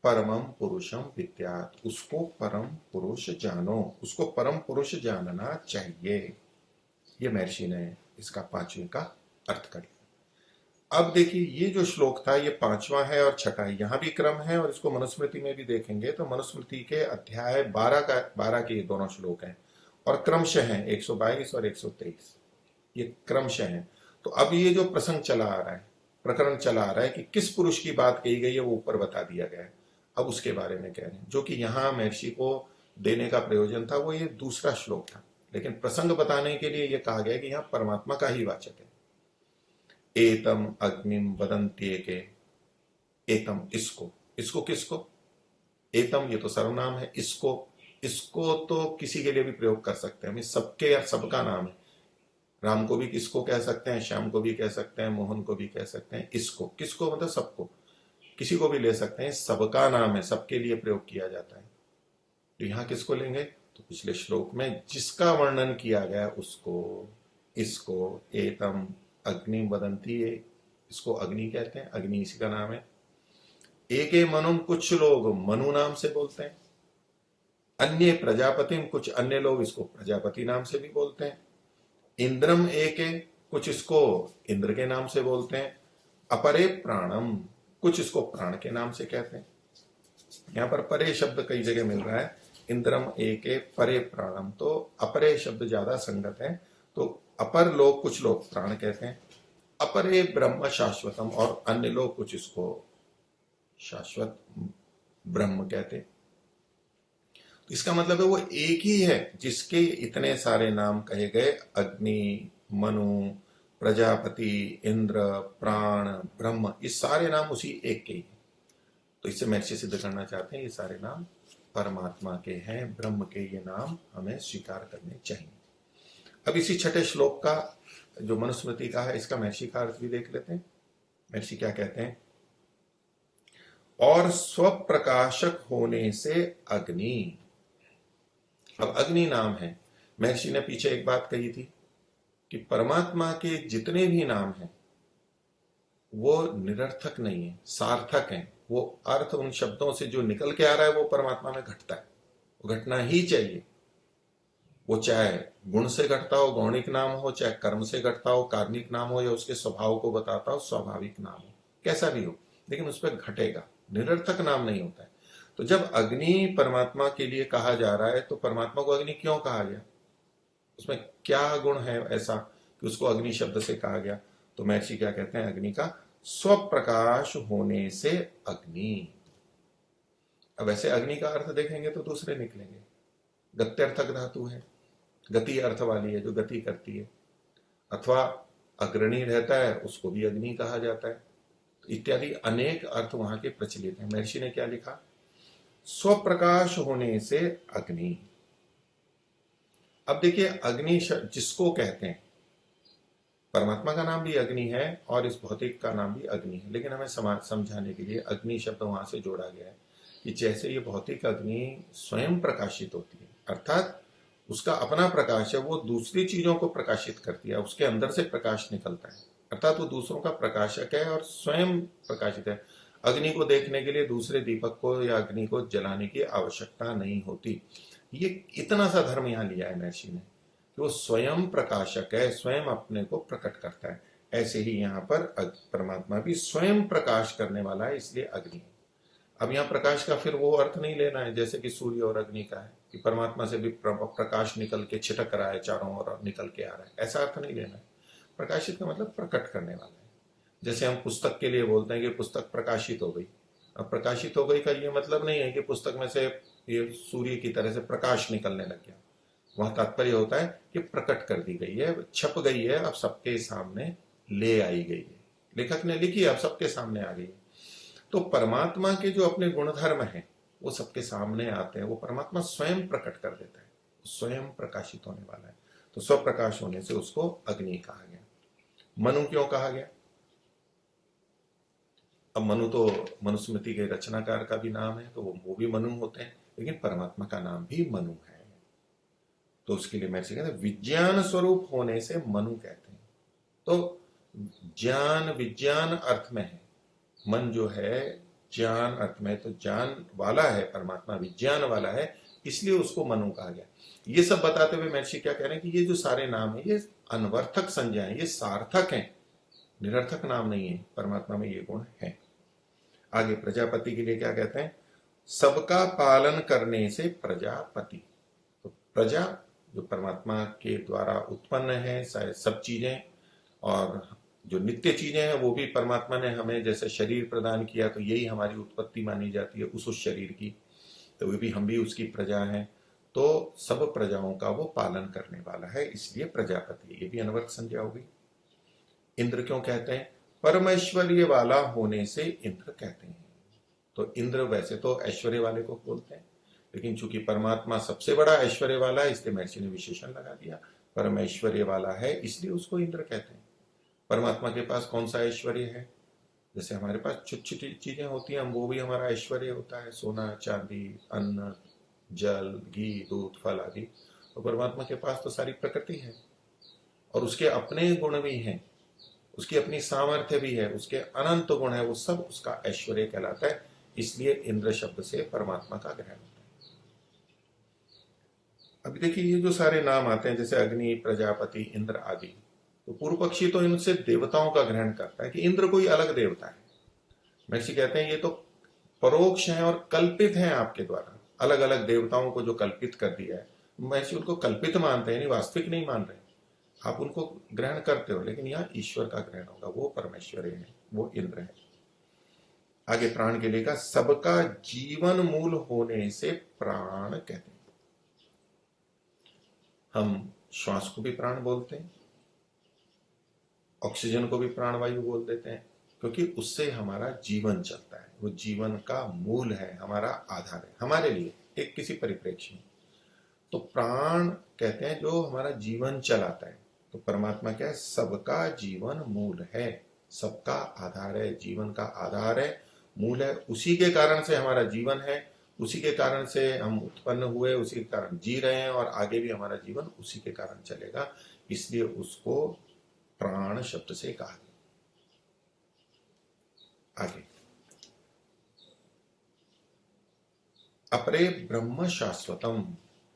परमम पुरुषम विद्यात, उसको परम पुरुष जानो, उसको परम पुरुष जानना चाहिए। ये महर्षि ने इसका 5वें का अर्थ कर लिया। अब देखिए, ये जो श्लोक था ये 5वां है और 6वां है, यहां भी क्रम है, और इसको मनुस्मृति में भी देखेंगे तो मनुस्मृति के अध्याय 12 के ये दोनों श्लोक हैं और क्रमशः हैं 122 और 123, ये क्रमशः हैं। तो अब ये जो प्रसंग चला आ रहा है, प्रकरण चला आ रहा है कि किस पुरुष की बात कही गई है, वो ऊपर बता दिया गया है। अब उसके बारे में कह रहे हैं, जो कि यहां महर्षि को देने का प्रयोजन था वो ये दूसरा श्लोक था, लेकिन प्रसंग बताने के लिए ये कहा गया कि यहां परमात्मा का ही वाचक है। एतम अग्निम वदन्त्येके, एतम इसको किसको? एतम ये तो सर्वनाम है, इसको तो किसी के लिए भी प्रयोग कर सकते हैं, हम सबके या सबका नाम है। राम को भी किसको कह सकते हैं, श्याम को भी कह सकते हैं, मोहन को भी कह सकते हैं। इसको, किसको मतलब सबको, किसी को भी ले सकते हैं, सबका नाम है, सबके लिए प्रयोग किया जाता है। तो यहां किसको लेंगे? तो पिछले श्लोक में जिसका वर्णन किया गया उसको, इसको एतम अग्नि वदंती, इसको अग्नि कहते हैं, अग्नि इसी का नाम है। एके मनुम, कुछ लोग मनु नाम से बोलते हैं। अन्य प्रजापति, कुछ अन्य लोग इसको प्रजापति नाम से भी बोलते हैं। इंद्रम एके, कुछ इसको इंद्र के नाम से बोलते हैं। अपरे प्राणम, कुछ इसको प्राण के नाम से कहते हैं। यहां पर परे शब्द कई जगह मिल रहा है, इंद्रम एके परे प्राणम, तो अपरे शब्द ज्यादा संगत है। तो अपर लोग, कुछ लोग प्राण कहते हैं। अपरे ब्रह्म शाश्वतम, और अन्य लोग कुछ इसको शाश्वत ब्रह्म कहते हैं। तो इसका मतलब है वो एक ही है जिसके इतने सारे नाम कहे गए, अग्नि, मनु, प्रजापति, इंद्र, प्राण, ब्रह्म, ये सारे नाम उसी एक के ही हैं। तो इससे महर्षि सिद्ध करना चाहते हैं ये सारे नाम परमात्मा के हैं, ब्रह्म के ये नाम हमें स्वीकार करने चाहिए। अब इसी 6ठे श्लोक का जो मनुस्मृति का है, इसका महर्षि का अर्थ भी देख लेते हैं। महर्षि क्या कहते हैं? और स्वप्रकाशक होने से अग्नि। अब अग्नि नाम है, महर्षि ने पीछे एक बात कही थी कि परमात्मा के जितने भी नाम हैं वो निरर्थक नहीं है, सार्थक हैं। वो अर्थ उन शब्दों से जो निकल के आ रहा है वो परमात्मा में घटता है, वो घटना ही चाहिए। वो चाहे गुण से घटता हो, गौणिक नाम हो, चाहे कर्म से घटता हो, कार्मिक नाम हो, या उसके स्वभाव को बताता हो, स्वाभाविक नाम हो, कैसा भी हो, लेकिन उस पर घटेगा, निरर्थक नाम नहीं होता है। तो जब अग्नि परमात्मा के लिए कहा जा रहा है तो परमात्मा को अग्नि क्यों कहा गया? उसमें क्या गुण है ऐसा कि उसको अग्नि शब्द से कहा गया? तो महर्षि क्या कहते हैं? अग्नि का स्वप्रकाश होने से अग्नि। अब ऐसे अग्नि का अर्थ देखेंगे तो दूसरे निकलेंगे। गत्यर्थक धातु है, गति अर्थ वाली है, जो गति करती है, अथवा अग्रणी रहता है उसको भी अग्नि कहा जाता है, इत्यादि अनेक अर्थ वहां के प्रचलित हैं। महर्षि ने क्या लिखा? स्वप्रकाश होने से अग्नि। अब देखिए, अग्नि जिसको कहते हैं, परमात्मा का नाम भी अग्नि है और इस भौतिक का नाम भी अग्नि है, लेकिन हमें समझाने के लिए अग्नि शब्द वहां से जोड़ा गया है कि जैसे ये भौतिक अग्नि स्वयं प्रकाशित होती है, अर्थात उसका अपना प्रकाश है, वो दूसरी चीजों को प्रकाशित करती है, उसके अंदर से प्रकाश निकलता है, अर्थात वो दूसरों का प्रकाशक है और स्वयं प्रकाशित है। अग्नि को देखने के लिए दूसरे दीपक को या अग्नि को जलाने की आवश्यकता नहीं होती। ये इतना सा धर्म यहां लिया है महर्षि ने कि वो स्वयं प्रकाशक है, स्वयं अपने को प्रकट करता है। ऐसे ही यहाँ पर परमात्मा भी स्वयं प्रकाश करने वाला है, इसलिए अग्नि है। अब यहाँ प्रकाश का फिर वो अर्थ नहीं लेना है जैसे कि सूर्य और अग्नि का है कि परमात्मा से भी प्रकाश निकल के छिटक रहा है, चारों ओर निकल के आ रहा है, ऐसा अर्थ नहीं लेना है। प्रकाशित का मतलब प्रकट करने वाला है। जैसे हम पुस्तक के लिए बोलते हैं कि पुस्तक प्रकाशित हो गई। अब प्रकाशित हो गई का ये मतलब नहीं है कि पुस्तक में से ये सूर्य की तरह से प्रकाश निकलने लग गया। वह तात्पर्य होता है कि प्रकट कर दी गई है, छप गई है, अब सबके सामने ले आई गई है। लेखक ने लिखी, अब सबके सामने आ गई है। तो परमात्मा के जो अपने गुणधर्म हैं वो सबके सामने आते हैं, वो परमात्मा स्वयं प्रकट कर देता है, स्वयं प्रकाशित होने वाला है। तो स्वप्रकाश होने से उसको अग्नि कहा गया। मनु क्यों कहा गया? अब मनु तो मनुस्मृति के रचनाकार का भी नाम है, तो वो भी मनु होते हैं, लेकिन परमात्मा का नाम भी मनु है। तो उसके लिए महर्षि कहते हैं विज्ञान स्वरूप होने से मनु कहते हैं। तो ज्ञान विज्ञान अर्थ में है, मन जो है ज्ञान अर्थ में, तो ज्ञान वाला है परमात्मा, विज्ञान वाला है, इसलिए उसको मनु कहा गया। ये सब बताते हुए महर्षि क्या कह रहे हैं कि ये जो सारे नाम है ये अनवर्थक संज्ञा है, ये सार्थक है, निरर्थक नाम नहीं है। परमात्मा में ये गुण है। आगे प्रजापति के लिए क्या कहते हैं? सबका पालन करने से प्रजापति। तो प्रजा जो परमात्मा के द्वारा उत्पन्न है सब चीजें, और जो नित्य चीजें हैं वो भी परमात्मा ने हमें जैसे शरीर प्रदान किया, तो यही हमारी उत्पत्ति मानी जाती है उस शरीर की, तो वे भी हम भी उसकी प्रजा हैं। तो सब प्रजाओं का वो पालन करने वाला है, इसलिए प्रजापति। ये भी अनवर्थ संज्ञा होगी। इंद्र क्यों कहते हैं? परमेश्वर्य वाला होने से इंद्र कहते हैं। तो इंद्र वैसे तो ऐश्वर्य वाले को बोलते हैं, लेकिन चूंकि परमात्मा सबसे बड़ा ऐश्वर्य वाला है, इसलिए महर्षि ने विशेषण लगा दिया, परमेश्वर्य वाला है इसलिए उसको इंद्र कहते हैं। परमात्मा के पास कौन सा ऐश्वर्य है? जैसे हमारे पास छोटी छोटी चीजें होती हैं, वो भी हमारा ऐश्वर्य होता है, सोना चांदी, अन्न, जल, घी, दूध, फल आदि। तो परमात्मा के पास तो सारी प्रकृति है, और उसके अपने गुण भी हैं, उसकी अपनी सामर्थ्य भी है, उसके अनंत गुण है, वो सब उसका ऐश्वर्य कहलाता है। इसलिए इंद्र शब्द से परमात्मा का ग्रहण होता है। अभी देखिए ये जो सारे नाम आते हैं जैसे अग्नि, प्रजापति, इंद्र आदि, तो पूर्व पक्षी तो इनसे देवताओं का ग्रहण करता है कि इंद्र कोई अलग देवता है। महर्षि कहते हैं ये तो परोक्ष है और कल्पित है आपके द्वारा, अलग अलग देवताओं को जो कल्पित कर दिया है, महर्षि उनको कल्पित मानते हैं, वास्तविक नहीं मान रहे। आप उनको ग्रहण करते हो, लेकिन यहाँ ईश्वर का ग्रहण होगा, वो परमेश्वर है, वो इंद्र है। आगे प्राण के लिए का सबका जीवन मूल होने से प्राण कहते हैं। हम श्वास को भी प्राण बोलते हैं, ऑक्सीजन को भी प्राणवायु बोल देते हैं, क्योंकि उससे हमारा जीवन चलता है, वो जीवन का मूल है, हमारा आधार है हमारे लिए एक किसी परिप्रेक्ष्य में। तो प्राण कहते हैं जो हमारा जीवन चलाता है। तो परमात्मा क्या है? सबका जीवन मूल है, सबका आधार है, जीवन का आधार है, मूल है। उसी के कारण से हमारा जीवन है, उसी के कारण से हम उत्पन्न हुए, उसी के कारण जी रहे हैं, और आगे भी हमारा जीवन उसी के कारण चलेगा, इसलिए उसको प्राण शब्द से कहा गया। आगे अपरे ब्रह्म शाश्वतम,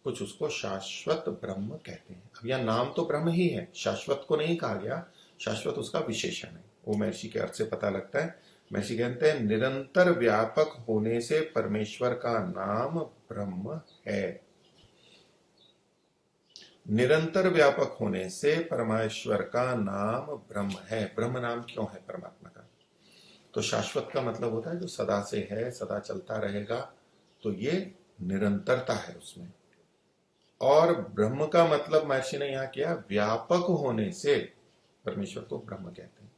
कुछ उसको शाश्वत ब्रह्म कहते हैं। अब यह नाम तो ब्रह्म ही है, शाश्वत को नहीं कहा गया, शाश्वत उसका विशेषण है, वो महर्षि के अर्थ से पता लगता है। महर्षि कहते हैं निरंतर व्यापक होने से परमेश्वर का नाम ब्रह्म है। निरंतर व्यापक होने से परमेश्वर का नाम ब्रह्म है। ब्रह्म नाम क्यों है परमात्मा का? तो शाश्वत का मतलब होता है जो सदा से है, सदा चलता रहेगा, तो ये निरंतरता है उसमें। और ब्रह्म का मतलब महर्षि ने यहां किया व्यापक होने से परमेश्वर को ब्रह्म कहते हैं।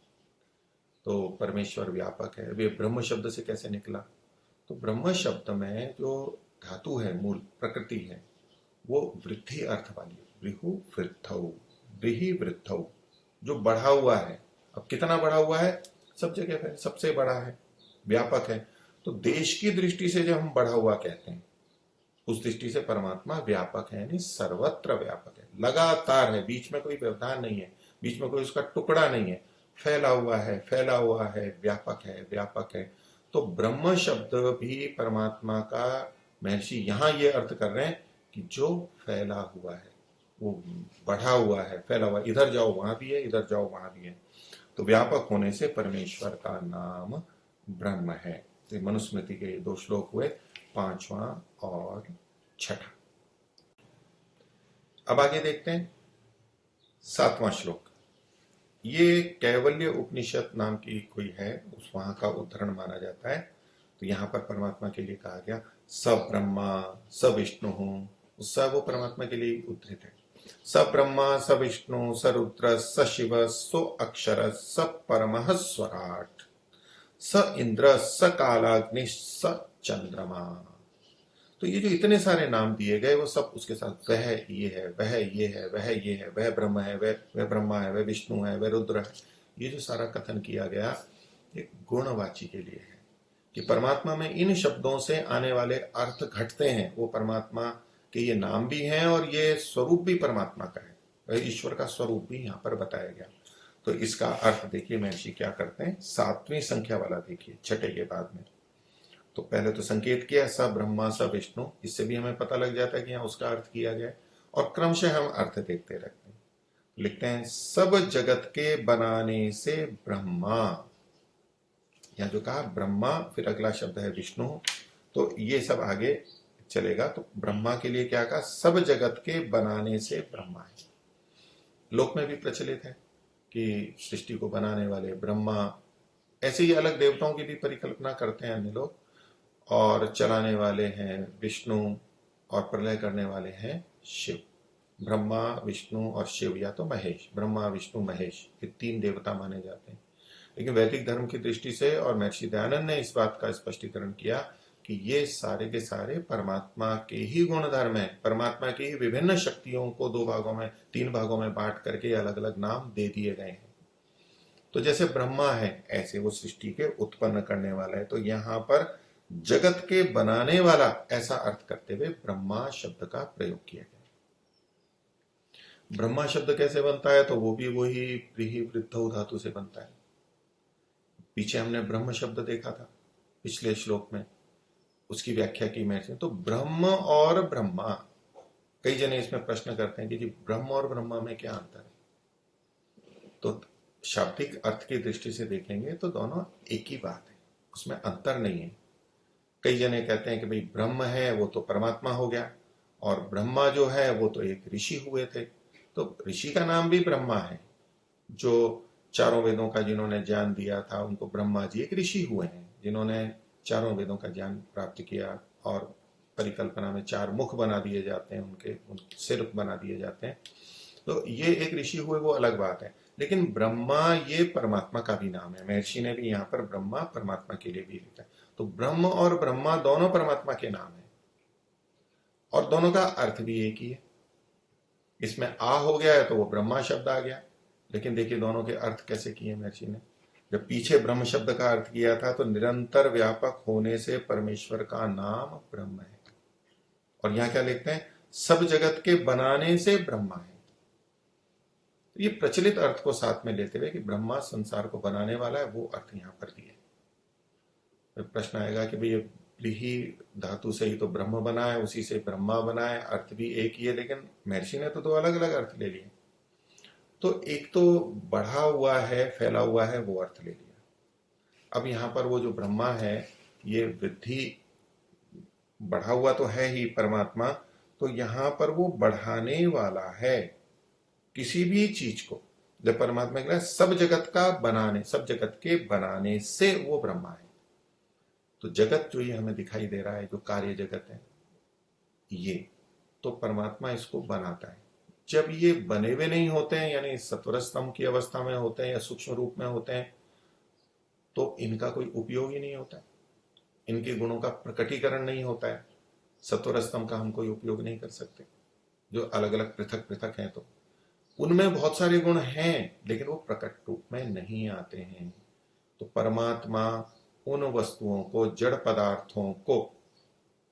तो परमेश्वर व्यापक है, वे ब्रह्म शब्द से कैसे निकला? तो ब्रह्म शब्द में जो धातु है, मूल प्रकृति है, वो वृद्धि अर्थ वाली, वृहु वृद्धौ, वृहि वृद्धौ, जो बढ़ा हुआ है। अब कितना बढ़ा हुआ है? सब जगह है, सबसे बड़ा है, व्यापक है। तो देश की दृष्टि से जब हम बढ़ा हुआ कहते हैं, उस दृष्टि से परमात्मा व्यापक है, यानी सर्वत्र व्यापक है, लगातार है, बीच में कोई व्यवधान नहीं है, बीच में कोई उसका टुकड़ा नहीं है, फैला हुआ है, फैला हुआ है, व्यापक है, व्यापक है। तो ब्रह्म शब्द भी परमात्मा का, महर्षि यहां ये अर्थ कर रहे हैं कि जो फैला हुआ है, वो बढ़ा हुआ है, फैला हुआ, इधर जाओ वहां भी है, इधर जाओ वहां भी है। तो व्यापक होने से परमेश्वर का नाम ब्रह्म है। तो मनुस्मृति के 2 श्लोक हुए, 5वां और 6वां। अब आगे देखते हैं 7वां श्लोक। ये कैवल्य उपनिषद नाम की कोई है, उस वहां का उद्धरण माना जाता है। तो यहां पर परमात्मा के लिए कहा गया स ब्रह्मा स विष्णु, स वो परमात्मा के लिए उद्धृत है। स ब्रह्मा स विष्णु स रुद्र स शिव सो अक्षर स परमः स्वराट स इंद्र स कालाग्नि स चंद्रमा। तो ये जो इतने सारे नाम दिए गए वो सब उसके साथ वह ये है, वह ये है, वह ये है, वह ब्रह्म है, वह ब्रह्मा है, वह विष्णु है, वह रुद्र है। ये जो सारा कथन किया गया एक गुणवाची के लिए है कि परमात्मा में इन शब्दों से आने वाले अर्थ घटते हैं, वो परमात्मा के ये नाम भी हैं और ये स्वरूप भी परमात्मा का है, वह ईश्वर का स्वरूप भी यहाँ पर बताया गया। तो इसका अर्थ देखिए महर्षि क्या करते हैं, 7वीं संख्या वाला देखिए, छठे के बाद में। तो पहले तो संकेत किया स ब्रह्मा स विष्णु, इससे भी हमें पता लग जाता है कि यहाँ उसका अर्थ किया गया है। और क्रमशः हम अर्थ देखते रहते हैं। लिखते हैं सब जगत के बनाने से ब्रह्मा, यहाँ जो कहा ब्रह्मा, फिर अगला शब्द है विष्णु, तो ये सब आगे चलेगा। तो ब्रह्मा के लिए क्या कहा, सब जगत के बनाने से ब्रह्मा है। लोक में भी प्रचलित है कि सृष्टि को बनाने वाले ब्रह्मा, ऐसे ही अलग देवताओं की भी परिकल्पना करते हैं अन्य लोग, और चलाने वाले हैं विष्णु और प्रलय करने वाले हैं शिव। ब्रह्मा विष्णु और शिव, या तो महेश, ब्रह्मा विष्णु महेश, ये 3 देवता माने जाते हैं। लेकिन वैदिक धर्म की दृष्टि से और महर्षि दयानंद ने इस बात का स्पष्टीकरण किया कि ये सारे के सारे परमात्मा के ही गुण धर्म है, परमात्मा की ही विभिन्न शक्तियों को 2 भागों में 3 भागों में बांट करके अलग अलग नाम दे दिए गए हैं। तो जैसे ब्रह्मा है ऐसे वो सृष्टि के उत्पन्न करने वाला है। तो यहां पर जगत के बनाने वाला ऐसा अर्थ करते हुए ब्रह्मा शब्द का प्रयोग किया गया। ब्रह्मा शब्द कैसे बनता है, तो वो भी वही व्रीहि वृद्धौ धातु से बनता है। पीछे हमने ब्रह्म शब्द देखा था पिछले श्लोक में, उसकी व्याख्या की मैं, तो ब्रह्म और ब्रह्मा, कई जने इसमें प्रश्न करते हैं कि जी ब्रह्म और ब्रह्मा में क्या अंतर है। तो शाब्दिक अर्थ की दृष्टि से देखेंगे तो दोनों एक ही बात है, उसमें अंतर नहीं है। कई जने कहते हैं कि भाई ब्रह्म है वो तो परमात्मा हो गया, और ब्रह्मा जो है वो तो एक ऋषि हुए थे। तो ऋषि का नाम भी ब्रह्मा है, जो चारों वेदों का जिन्होंने ज्ञान दिया था उनको ब्रह्मा जी एक ऋषि हुए हैं, जिन्होंने चारों वेदों का ज्ञान प्राप्त किया। और परिकल्पना में 4 मुख बना दिए जाते हैं, उनके सिर बना दिए जाते हैं। तो ये एक ऋषि हुए, वो अलग बात है। लेकिन ब्रह्मा ये परमात्मा का भी नाम है, महर्षि ने भी यहाँ पर ब्रह्मा परमात्मा के लिए भी लिखा है। तो ब्रह्म और ब्रह्मा दोनों परमात्मा के नाम है, और दोनों का अर्थ भी एक ही है। इसमें आ हो गया है तो वो ब्रह्मा शब्द आ गया, लेकिन देखिए दोनों के अर्थ कैसे किए महर्षि ने। जब पीछे ब्रह्म शब्द का अर्थ किया था तो निरंतर व्यापक होने से परमेश्वर का नाम ब्रह्म है, और यहां क्या लिखते हैं, सब जगत के बनाने से ब्रह्मा है। तो ये प्रचलित अर्थ को साथ में लेते हुए कि ब्रह्मा संसार को बनाने वाला है, वो अर्थ यहां पर दिए। तो प्रश्न आएगा कि भाई ये व्रीहि धातु से ही तो ब्रह्म बना है, उसी से ब्रह्मा बना है, अर्थ भी एक ही है, लेकिन महर्षि ने तो 2 अलग अलग अर्थ ले लिए। तो एक तो बढ़ा हुआ है, फैला हुआ है, वो अर्थ ले लिया। अब यहां पर वो जो ब्रह्मा है, ये वृद्धि, बढ़ा हुआ तो है ही परमात्मा, तो यहां पर वो बढ़ाने वाला है किसी भी चीज को। जब परमात्मा कह रहा है सब जगत का बनाने, सब जगत के बनाने से वो ब्रह्मा है। तो जगत जो ये हमें दिखाई दे रहा है, जो कार्य जगत है, ये तो परमात्मा इसको बनाता है। जब ये बने हुए नहीं होते हैं, यानी सत्वर स्तंभ की अवस्था में होते हैं या सूक्ष्म रूप में होते हैं, तो इनका कोई उपयोग ही नहीं होता है, इनके गुणों का प्रकटीकरण नहीं होता है। सत्वर स्तंभ का हम कोई उपयोग नहीं कर सकते, जो अलग अलग पृथक पृथक हैं। तो उनमें बहुत सारे गुण हैं, लेकिन वो प्रकट रूप में नहीं आते हैं। तो परमात्मा उन वस्तुओं को, जड़ पदार्थों को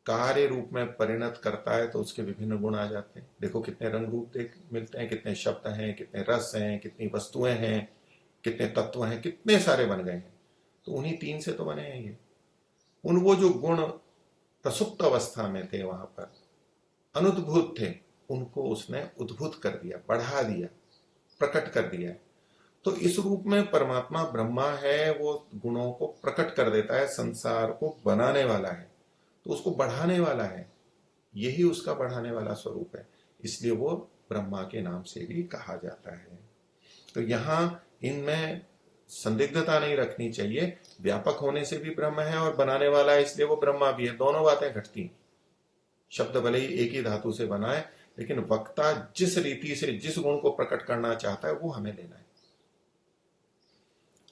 कार्य रूप में परिणत करता है, तो उसके विभिन्न गुण आ जाते हैं। देखो कितने रंग रूप देख मिलते हैं, कितने शब्द हैं, कितने रस हैं, कितनी वस्तुएं हैं, कितने तत्व हैं, कितने सारे बन गए हैं। तो उन्हीं 3 से तो बने हैं ये। वो जो गुण प्रसुप्त अवस्था में थे, वहां पर अनुद्भूत थे, उनको उसने उद्भूत कर दिया, बढ़ा दिया, प्रकट कर दिया। तो इस रूप में परमात्मा ब्रह्मा है, वो गुणों को प्रकट कर देता है, संसार को बनाने वाला है, तो उसको बढ़ाने वाला है, यही उसका बढ़ाने वाला स्वरूप है, इसलिए वो ब्रह्मा के नाम से भी कहा जाता है। तो यहां इनमें संदिग्धता नहीं रखनी चाहिए, व्यापक होने से भी ब्रह्म है और बनाने वाला है इसलिए वो ब्रह्मा भी है, दोनों बातें घटती। शब्द भले ही एक ही धातु से बना है, लेकिन वक्ता जिस रीति से जिस गुण को प्रकट करना चाहता है वो हमें लेना है।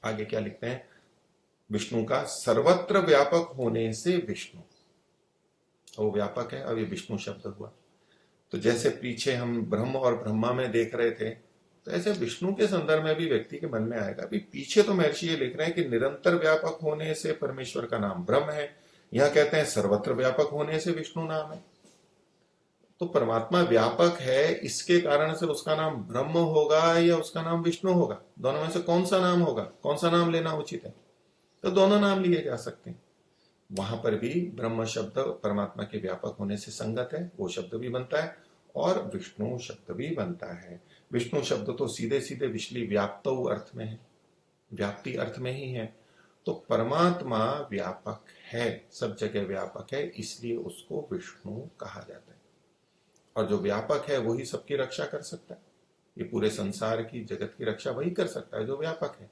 आगे क्या लिखते हैं, विष्णु का सर्वत्र व्यापक होने से विष्णु, वो व्यापक है, अब ये विष्णु शब्द हुआ। तो जैसे पीछे हम ब्रह्म और ब्रह्मा में देख रहे थे, तो ऐसे विष्णु के संदर्भ में भी व्यक्ति के मन में आएगा। अभी पीछे तो महर्षि ये लिख रहे हैं कि निरंतर व्यापक होने से परमेश्वर का नाम ब्रह्म है, यहां कहते हैं सर्वत्र व्यापक होने से विष्णु नाम है। तो परमात्मा व्यापक है, इसके कारण से उसका नाम ब्रह्म होगा या उसका नाम विष्णु होगा, दोनों में से कौन सा नाम होगा, कौन सा नाम लेना उचित है? तो दोनों नाम लिए जा सकते हैं। वहां पर भी ब्रह्म शब्द परमात्मा के व्यापक होने से संगत है, वो शब्द भी बनता है, और विष्णु शब्द भी बनता है। विष्णु शब्द तो सीधे सीधे विश्ली व्याप्त अर्थ में है, व्याप्ति अर्थ में ही है। तो परमात्मा व्यापक है, सब जगह व्यापक है, इसलिए उसको विष्णु कहा जाता है। और जो व्यापक है वही सबकी रक्षा कर सकता है, ये पूरे संसार की जगत की रक्षा वही कर सकता है जो व्यापक है।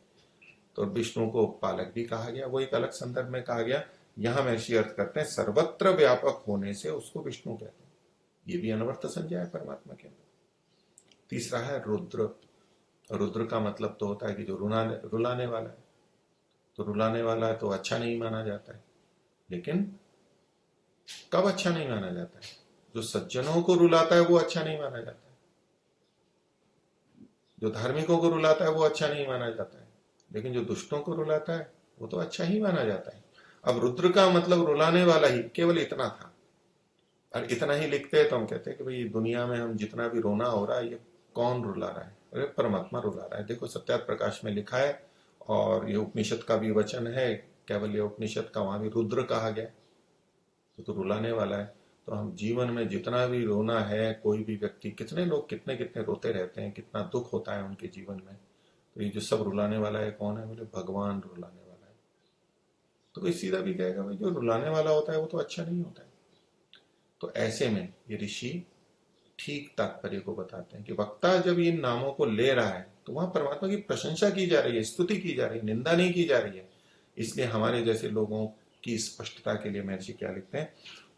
तो विष्णु को पालक भी कहा गया, वो एक अलग संदर्भ में कहा गया। यहां महर्षि अर्थ करते हैं सर्वत्र व्यापक होने से उसको विष्णु कहते हैं, ये भी अनवर्त संज्ञा है परमात्मा के अंदर। तीसरा है रुद्र। रुद्र का मतलब तो होता है कि जो रुलाने वाला है। तो रुलाने वाला है तो अच्छा नहीं माना जाता है, लेकिन कब अच्छा नहीं माना जाता है? जो सज्जनों को रुलाता है वो अच्छा नहीं माना जाता है, जो धार्मिकों को रुलाता है वो अच्छा नहीं माना जाता है, लेकिन जो दुष्टों को रुलाता है वो तो अच्छा ही माना जाता है। अब रुद्र का मतलब रुलाने वाला ही, केवल इतना था। और इतना ही लिखते हैं तो हम कहते हैं कि भाई दुनिया में हम जितना भी रोना हो रहा है, ये कौन रुला रहा है? अरे परमात्मा रुला रहा है। देखो सत्यात प्रकाश में लिखा है, और ये उपनिषद का भी वचन है, कैवल्य उपनिषद का, वहां भी रुद्र कहा गया, तो रुलाने वाला है। तो हम जीवन में जितना भी रोना है, कोई भी व्यक्ति, कितने लोग कितने कितने रोते रहते हैं, कितना दुख होता है उनके जीवन में, तो ये जो सब रुलाने वाला है कौन है? बोले भगवान रुलाने वाला है। तो कोई सीधा भी कहेगा भाई जो रुलाने वाला होता है वो तो अच्छा नहीं होता है। तो ऐसे में ये ऋषि ठीक तात्पर्य को बताते हैं कि वक्ता जब इन नामों को ले रहा है तो वहां परमात्मा की प्रशंसा की जा रही है, स्तुति की जा रही है, निंदा नहीं की जा रही है। इसलिए हमारे जैसे लोगों की स्पष्टता के लिए महर्षि क्या लिखते हैं,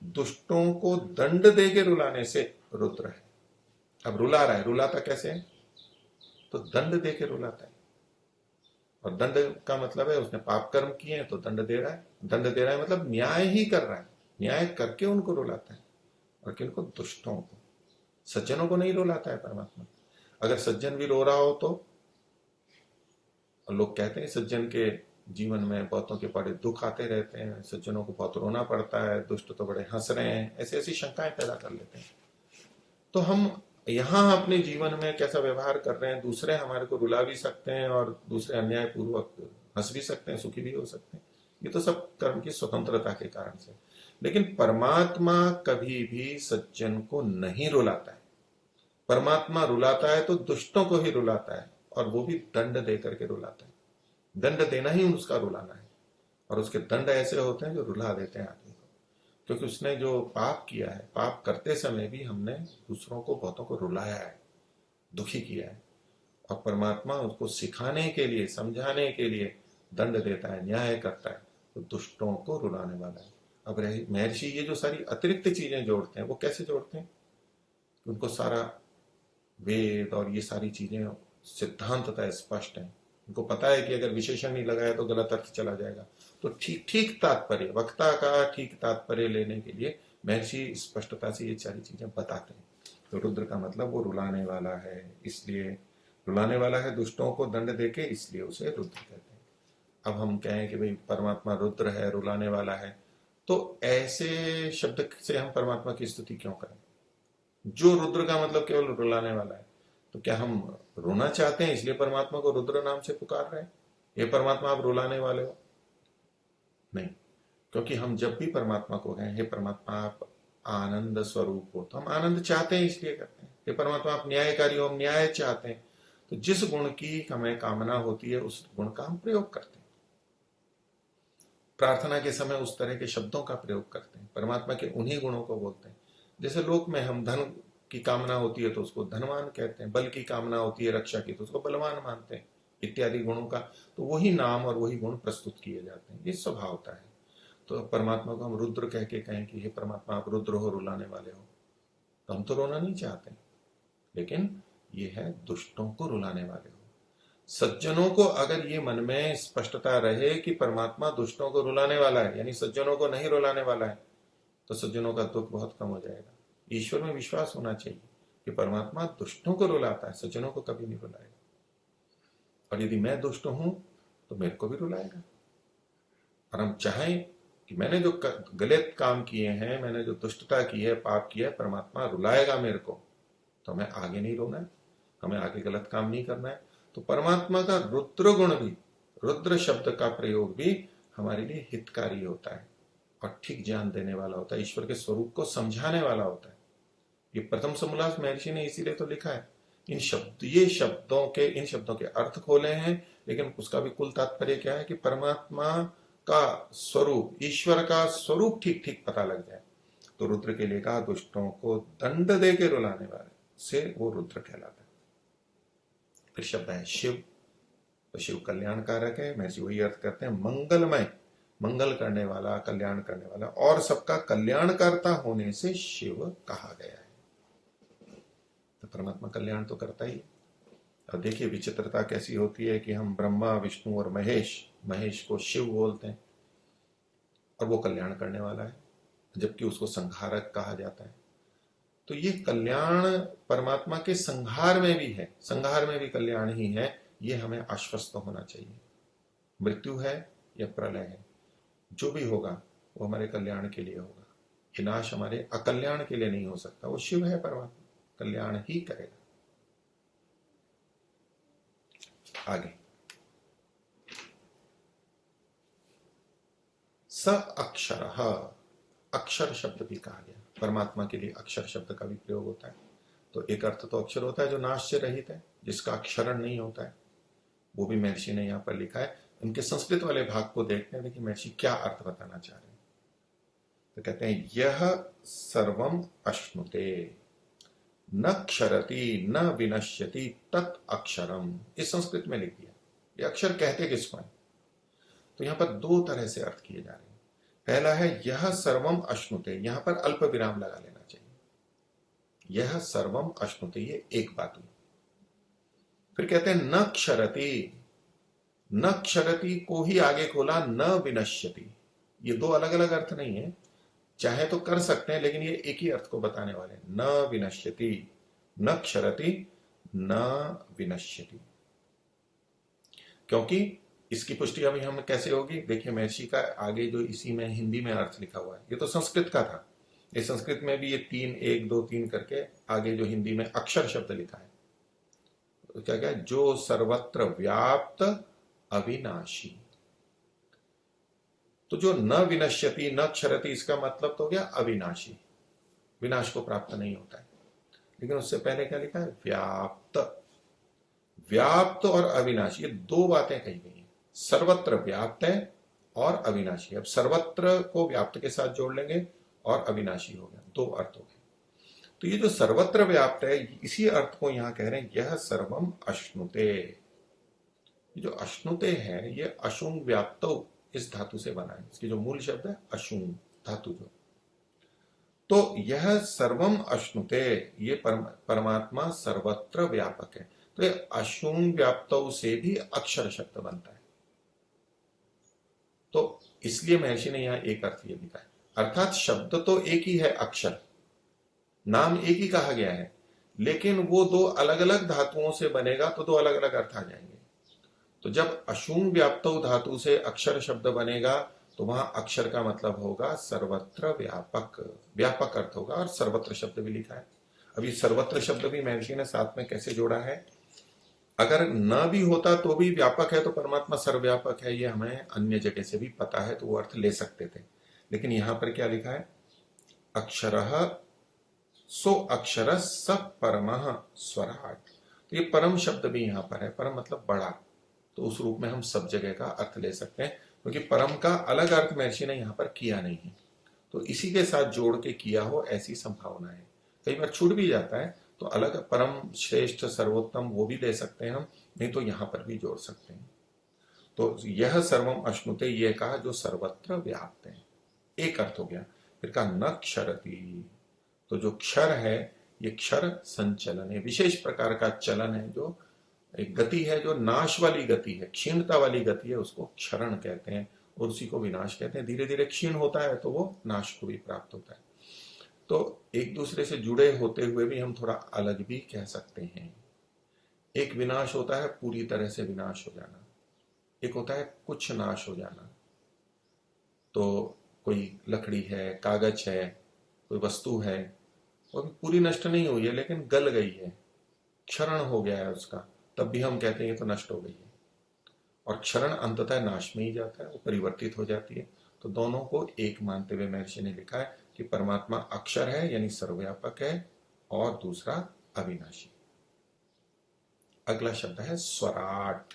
दुष्टों को दंड दे के रुलाने से रुद्र है। अब रुला रहा है, रुलाता कैसे है? तो दंड दे के रुलाता है। और दंड का मतलब है उसने पाप कर्म किए हैं तो दंड दे रहा है। दंड दे रहा है मतलब न्याय ही कर रहा है, न्याय करके उनको रुलाता है। और किनको? दुष्टों को। सज्जनों को नहीं रुलाता है परमात्मा। अगर सज्जन भी रो रहा हो तो, और लोग कहते हैं सज्जन के जीवन में बहुतों के बड़े दुख आते रहते हैं, सज्जनों को बहुत रोना पड़ता है, दुष्ट तो बड़े हंस रहे हैं, ऐसी ऐसी शंकाएं पैदा कर लेते हैं। तो हम यहां अपने जीवन में कैसा व्यवहार कर रहे हैं, दूसरे हमारे को रुला भी सकते हैं और दूसरे अन्याय पूर्वक हंस भी सकते हैं, सुखी भी हो सकते हैं। ये तो सब कर्म की स्वतंत्रता के कारण से। लेकिन परमात्मा कभी भी सज्जन को नहीं रुलाता है। परमात्मा रुलाता है तो दुष्टों को ही रुलाता है, और वो भी दंड दे करके रुलाता है। दंड देना ही उसका रुलाना है, और उसके दंड ऐसे होते हैं जो रुला देते हैं आदमी को, क्योंकि उसने जो पाप किया है, पाप करते समय भी हमने दूसरों को, बहुतों को रुलाया है, दुखी किया है। और परमात्मा उसको सिखाने के लिए, समझाने के लिए दंड देता है, न्याय करता है, तो दुष्टों को रुलाने वाला है। अब महर्षि ये जो सारी अतिरिक्त चीजें जोड़ते हैं, वो कैसे जोड़ते हैं? उनको सारा वेद और ये सारी चीजें सिद्धांततः स्पष्ट है, उनको पता है कि अगर विशेषण नहीं लगाया तो गलत अर्थ चला जाएगा। तो ठीक ठीक तात्पर्य, वक्ता का ठीक तात्पर्य लेने के लिए महर्षि स्पष्टता से ये सारी चीजें बताते हैं। तो रुद्र का मतलब वो रुलाने वाला है, इसलिए रुलाने वाला है, दुष्टों को दंड देके, इसलिए उसे रुद्र कहते हैं। अब हम कहें कि भाई परमात्मा रुद्र है, रुलाने वाला है, तो ऐसे शब्द से हम परमात्मा की स्तुति क्यों करें? जो रुद्र का मतलब केवल रुलाने वाला है, तो क्या हम रोना चाहते हैं इसलिए परमात्मा को रुद्र नाम से पुकार रहे हैं? ये परमात्मा आप रुलाने वाले हो? नहीं। क्योंकि हम जब भी परमात्मा को कहें हे परमात्मा आप आनंद स्वरूप हो, तो हम आनंद चाहते हैं, इसलिए करते हैं। हे परमात्मा आप न्यायकारी हो, हम न्याय चाहते हैं। तो जिस गुण की हमें कामना होती है उस गुण का हम प्रयोग करते हैं। प्रार्थना के समय उस तरह के शब्दों का प्रयोग करते हैं, परमात्मा के उन्हीं गुणों को बोलते हैं। जैसे लोक में हम धन की कामना होती है तो उसको धनवान कहते हैं, बल की कामना होती है रक्षा की तो उसको बलवान मानते हैं, इत्यादि गुणों का तो वही नाम और वही गुण प्रस्तुत किए जाते हैं। ये स्वभावता है। तो परमात्मा को हम रुद्र कह के कहें कि हे परमात्मा आप रुद्र हो, रुलाने वाले हो, तो हम तो रोना नहीं चाहते, लेकिन ये है दुष्टों को रुलाने वाले हो। सज्जनों को अगर ये मन में स्पष्टता रहे कि परमात्मा दुष्टों को रुलाने वाला है, यानी सज्जनों को नहीं रुलाने वाला है, तो सज्जनों का दुख बहुत कम हो जाएगा। ईश्वर में विश्वास होना चाहिए कि परमात्मा दुष्टों को रुलाता है, सज्जनों को कभी नहीं रुलाएगा। और यदि मैं दुष्ट हूं तो मेरे को भी रुलाएगा। और हम चाहें कि मैंने जो गलत काम किए हैं, मैंने जो दुष्टता की है, पाप किया है, परमात्मा रुलाएगा मेरे को, तो हमें आगे नहीं रोना है, हमें आगे गलत काम नहीं करना है। तो परमात्मा का रुद्र गुण भी, रुद्र शब्द का प्रयोग भी हमारे लिए हितकारी होता है और ठीक ज्ञान देने वाला होता है, ईश्वर के स्वरूप को समझाने वाला होता है। ये प्रथम समोल्लास महर्षि ने इसीलिए तो लिखा है। इन शब्दों के अर्थ खोले हैं, लेकिन उसका भी कुल तात्पर्य क्या है कि परमात्मा का स्वरूप, ईश्वर का स्वरूप ठीक ठीक पता लग जाए। तो रुद्र के लिए कहा दुष्टों को दंड दे के रुलाने वाले से वो रुद्र कहलाता है। फिर शब्द है शिव, तो शिव कल्याण कारक है, महर्षि वही अर्थ करते हैं मंगलमय, मंगल करने वाला, कल्याण करने वाला, और सबका कल्याणकर्ता होने से शिव कहा गया है। तो परमात्मा कल्याण तो करता ही। अब देखिए विचित्रता कैसी होती है कि हम ब्रह्मा विष्णु और महेश को शिव बोलते हैं और वो कल्याण करने वाला है, जबकि उसको संहारक कहा जाता है। तो ये कल्याण परमात्मा के संहार में भी है, संहार में भी कल्याण ही है, ये हमें आश्वस्त होना चाहिए। मृत्यु है या प्रलय है, जो भी होगा वो हमारे कल्याण के लिए होगा, विनाश हमारे अकल्याण के लिए नहीं हो सकता। वो शिव है, परमात्मा कल्याण ही करेगा। आगे स अक्षर, अक्षर शब्द भी कहा गया, परमात्मा के लिए अक्षर शब्द का भी प्रयोग होता है। तो एक अर्थ तो अक्षर होता है जो नाश से रहित है, जिसका अक्षरण नहीं होता है, वो भी महर्षि ने यहां पर लिखा है। उनके संस्कृत वाले भाग को देखते हैं कि महर्षि क्या अर्थ बताना चाह रहे हैं। तो कहते हैं यह सर्वम अश्नुते न क्षरति न विनश्यति तत् अक्षरम। इस संस्कृत में लिख दिया। ये अक्षर कहते किसको है? तो यहां पर दो तरह से अर्थ किए जा रहे हैं। पहला है यह सर्वम अश्नुते, यहां पर अल्प विराम लगा लेना चाहिए। यह सर्वम अश्नुते, ये एक बात हुई। फिर कहते हैं न क्षरति, न क्षरति को ही आगे खोला, न विनश्यति। ये दो अलग अलग अर्थ नहीं है, चाहे तो कर सकते हैं, लेकिन ये एक ही अर्थ को बताने वाले। न विनश्यति, न क्षरति, न विनश्यति। क्योंकि इसकी पुष्टि अभी हम कैसे होगी? देखिए महर्षि का आगे जो इसी में हिंदी में अर्थ लिखा हुआ है, ये तो संस्कृत का था। इस संस्कृत में भी ये 3 1 2 3 करके आगे जो हिंदी में अक्षर शब्द लिखा है, तो क्या क्या? जो सर्वत्र व्याप्त अविनाशी। तो जो न विनश्यति न क्षरति, इसका मतलब तो हो गया अविनाशी, विनाश को प्राप्त नहीं होता है। लेकिन उससे पहले क्या लिखा है? व्याप्त। व्याप्त और अविनाशी, ये दो बातें कही गई हैं। सर्वत्र व्याप्त है और अविनाशी। अब सर्वत्र को व्याप्त के साथ जोड़ लेंगे और अविनाशी हो गया, दो अर्थ हो गए। तो ये जो सर्वत्र व्याप्त है, इसी अर्थ को यहां कह रहे हैं यह सर्वम अश्नुते। ये जो अश्नुते है, ये अशुंग व्याप्तो इस धातु से बना है। इसकी जो मूल शब्द है अशुंग धातु जो, तो यह सर्वम अश्नुते, ये परमात्मा सर्वत्र व्यापक है। तो ये अशुंग व्याप्तो से भी अक्षर शब्द बनता है। तो इसलिए महर्षि ने यहां एक अर्थ ये लिखा है, अर्थात शब्द तो एक ही है, अक्षर नाम एक ही कहा गया है, लेकिन वो दो अलग अलग धातुओं से बनेगा तो दो अलग अलग अर्थ आ जाएंगे। तो जब अशुंग व्याप्तो धातु से अक्षर शब्द बनेगा तो वहां अक्षर का मतलब होगा सर्वत्र व्यापक, व्यापक अर्थ होगा। और सर्वत्र शब्द भी लिखा है। अभी सर्वत्र शब्द भी महर्षि ने साथ में कैसे जोड़ा है? अगर न भी होता तो भी व्यापक है, तो परमात्मा सर्वव्यापक है, ये हमें अन्य जगह से भी पता है, तो वो अर्थ ले सकते थे। लेकिन यहां पर क्या लिखा है, अक्षरः सो अक्षर स परमः स्वराट। तो ये परम शब्द भी यहां पर है, परम मतलब बड़ा, तो उस रूप में हम सब जगह का अर्थ ले सकते हैं, क्योंकि परम का अलग अर्थ महर्षि ने यहां पर किया नहीं है, तो इसी के साथ जोड़ के किया हो ऐसी संभावना है। कई बार छूट भी जाता है तो अलग परम श्रेष्ठ सर्वोत्तम वो भी दे सकते हैं हम, नहीं तो यहां पर भी जोड़ सकते हैं। तो यह सर्वम अश्नुते, ये कहा जो सर्वत्र व्याप्त है, एक अर्थ हो गया। फिर कहा न क्षरति, तो जो क्षर है ये क्षर संचलन है, विशेष प्रकार का चलन है, जो एक गति है जो नाश वाली गति है, क्षीणता वाली गति है, उसको क्षरण कहते हैं और उसी को विनाश कहते हैं। धीरे धीरे क्षीण होता है तो वो नाश को भी प्राप्त होता है। तो एक दूसरे से जुड़े होते हुए भी हम थोड़ा अलग भी कह सकते हैं। एक विनाश होता है पूरी तरह से विनाश हो जाना, एक होता है कुछ नाश हो जाना। तो कोई लकड़ी है, कागज है, कोई वस्तु है, वो भी पूरी नष्ट नहीं हुई है लेकिन गल गई है, क्षरण हो गया है उसका, तब भी हम कहते हैं ये तो नष्ट हो गई है। और क्षरण अंततः नाश में ही जाता है, वो परिवर्तित हो जाती है। तो दोनों को एक मानते हुए महर्षि ने लिखा है कि परमात्मा अक्षर है यानी सर्वव्यापक है, और दूसरा अविनाशी। अगला शब्द है स्वराट।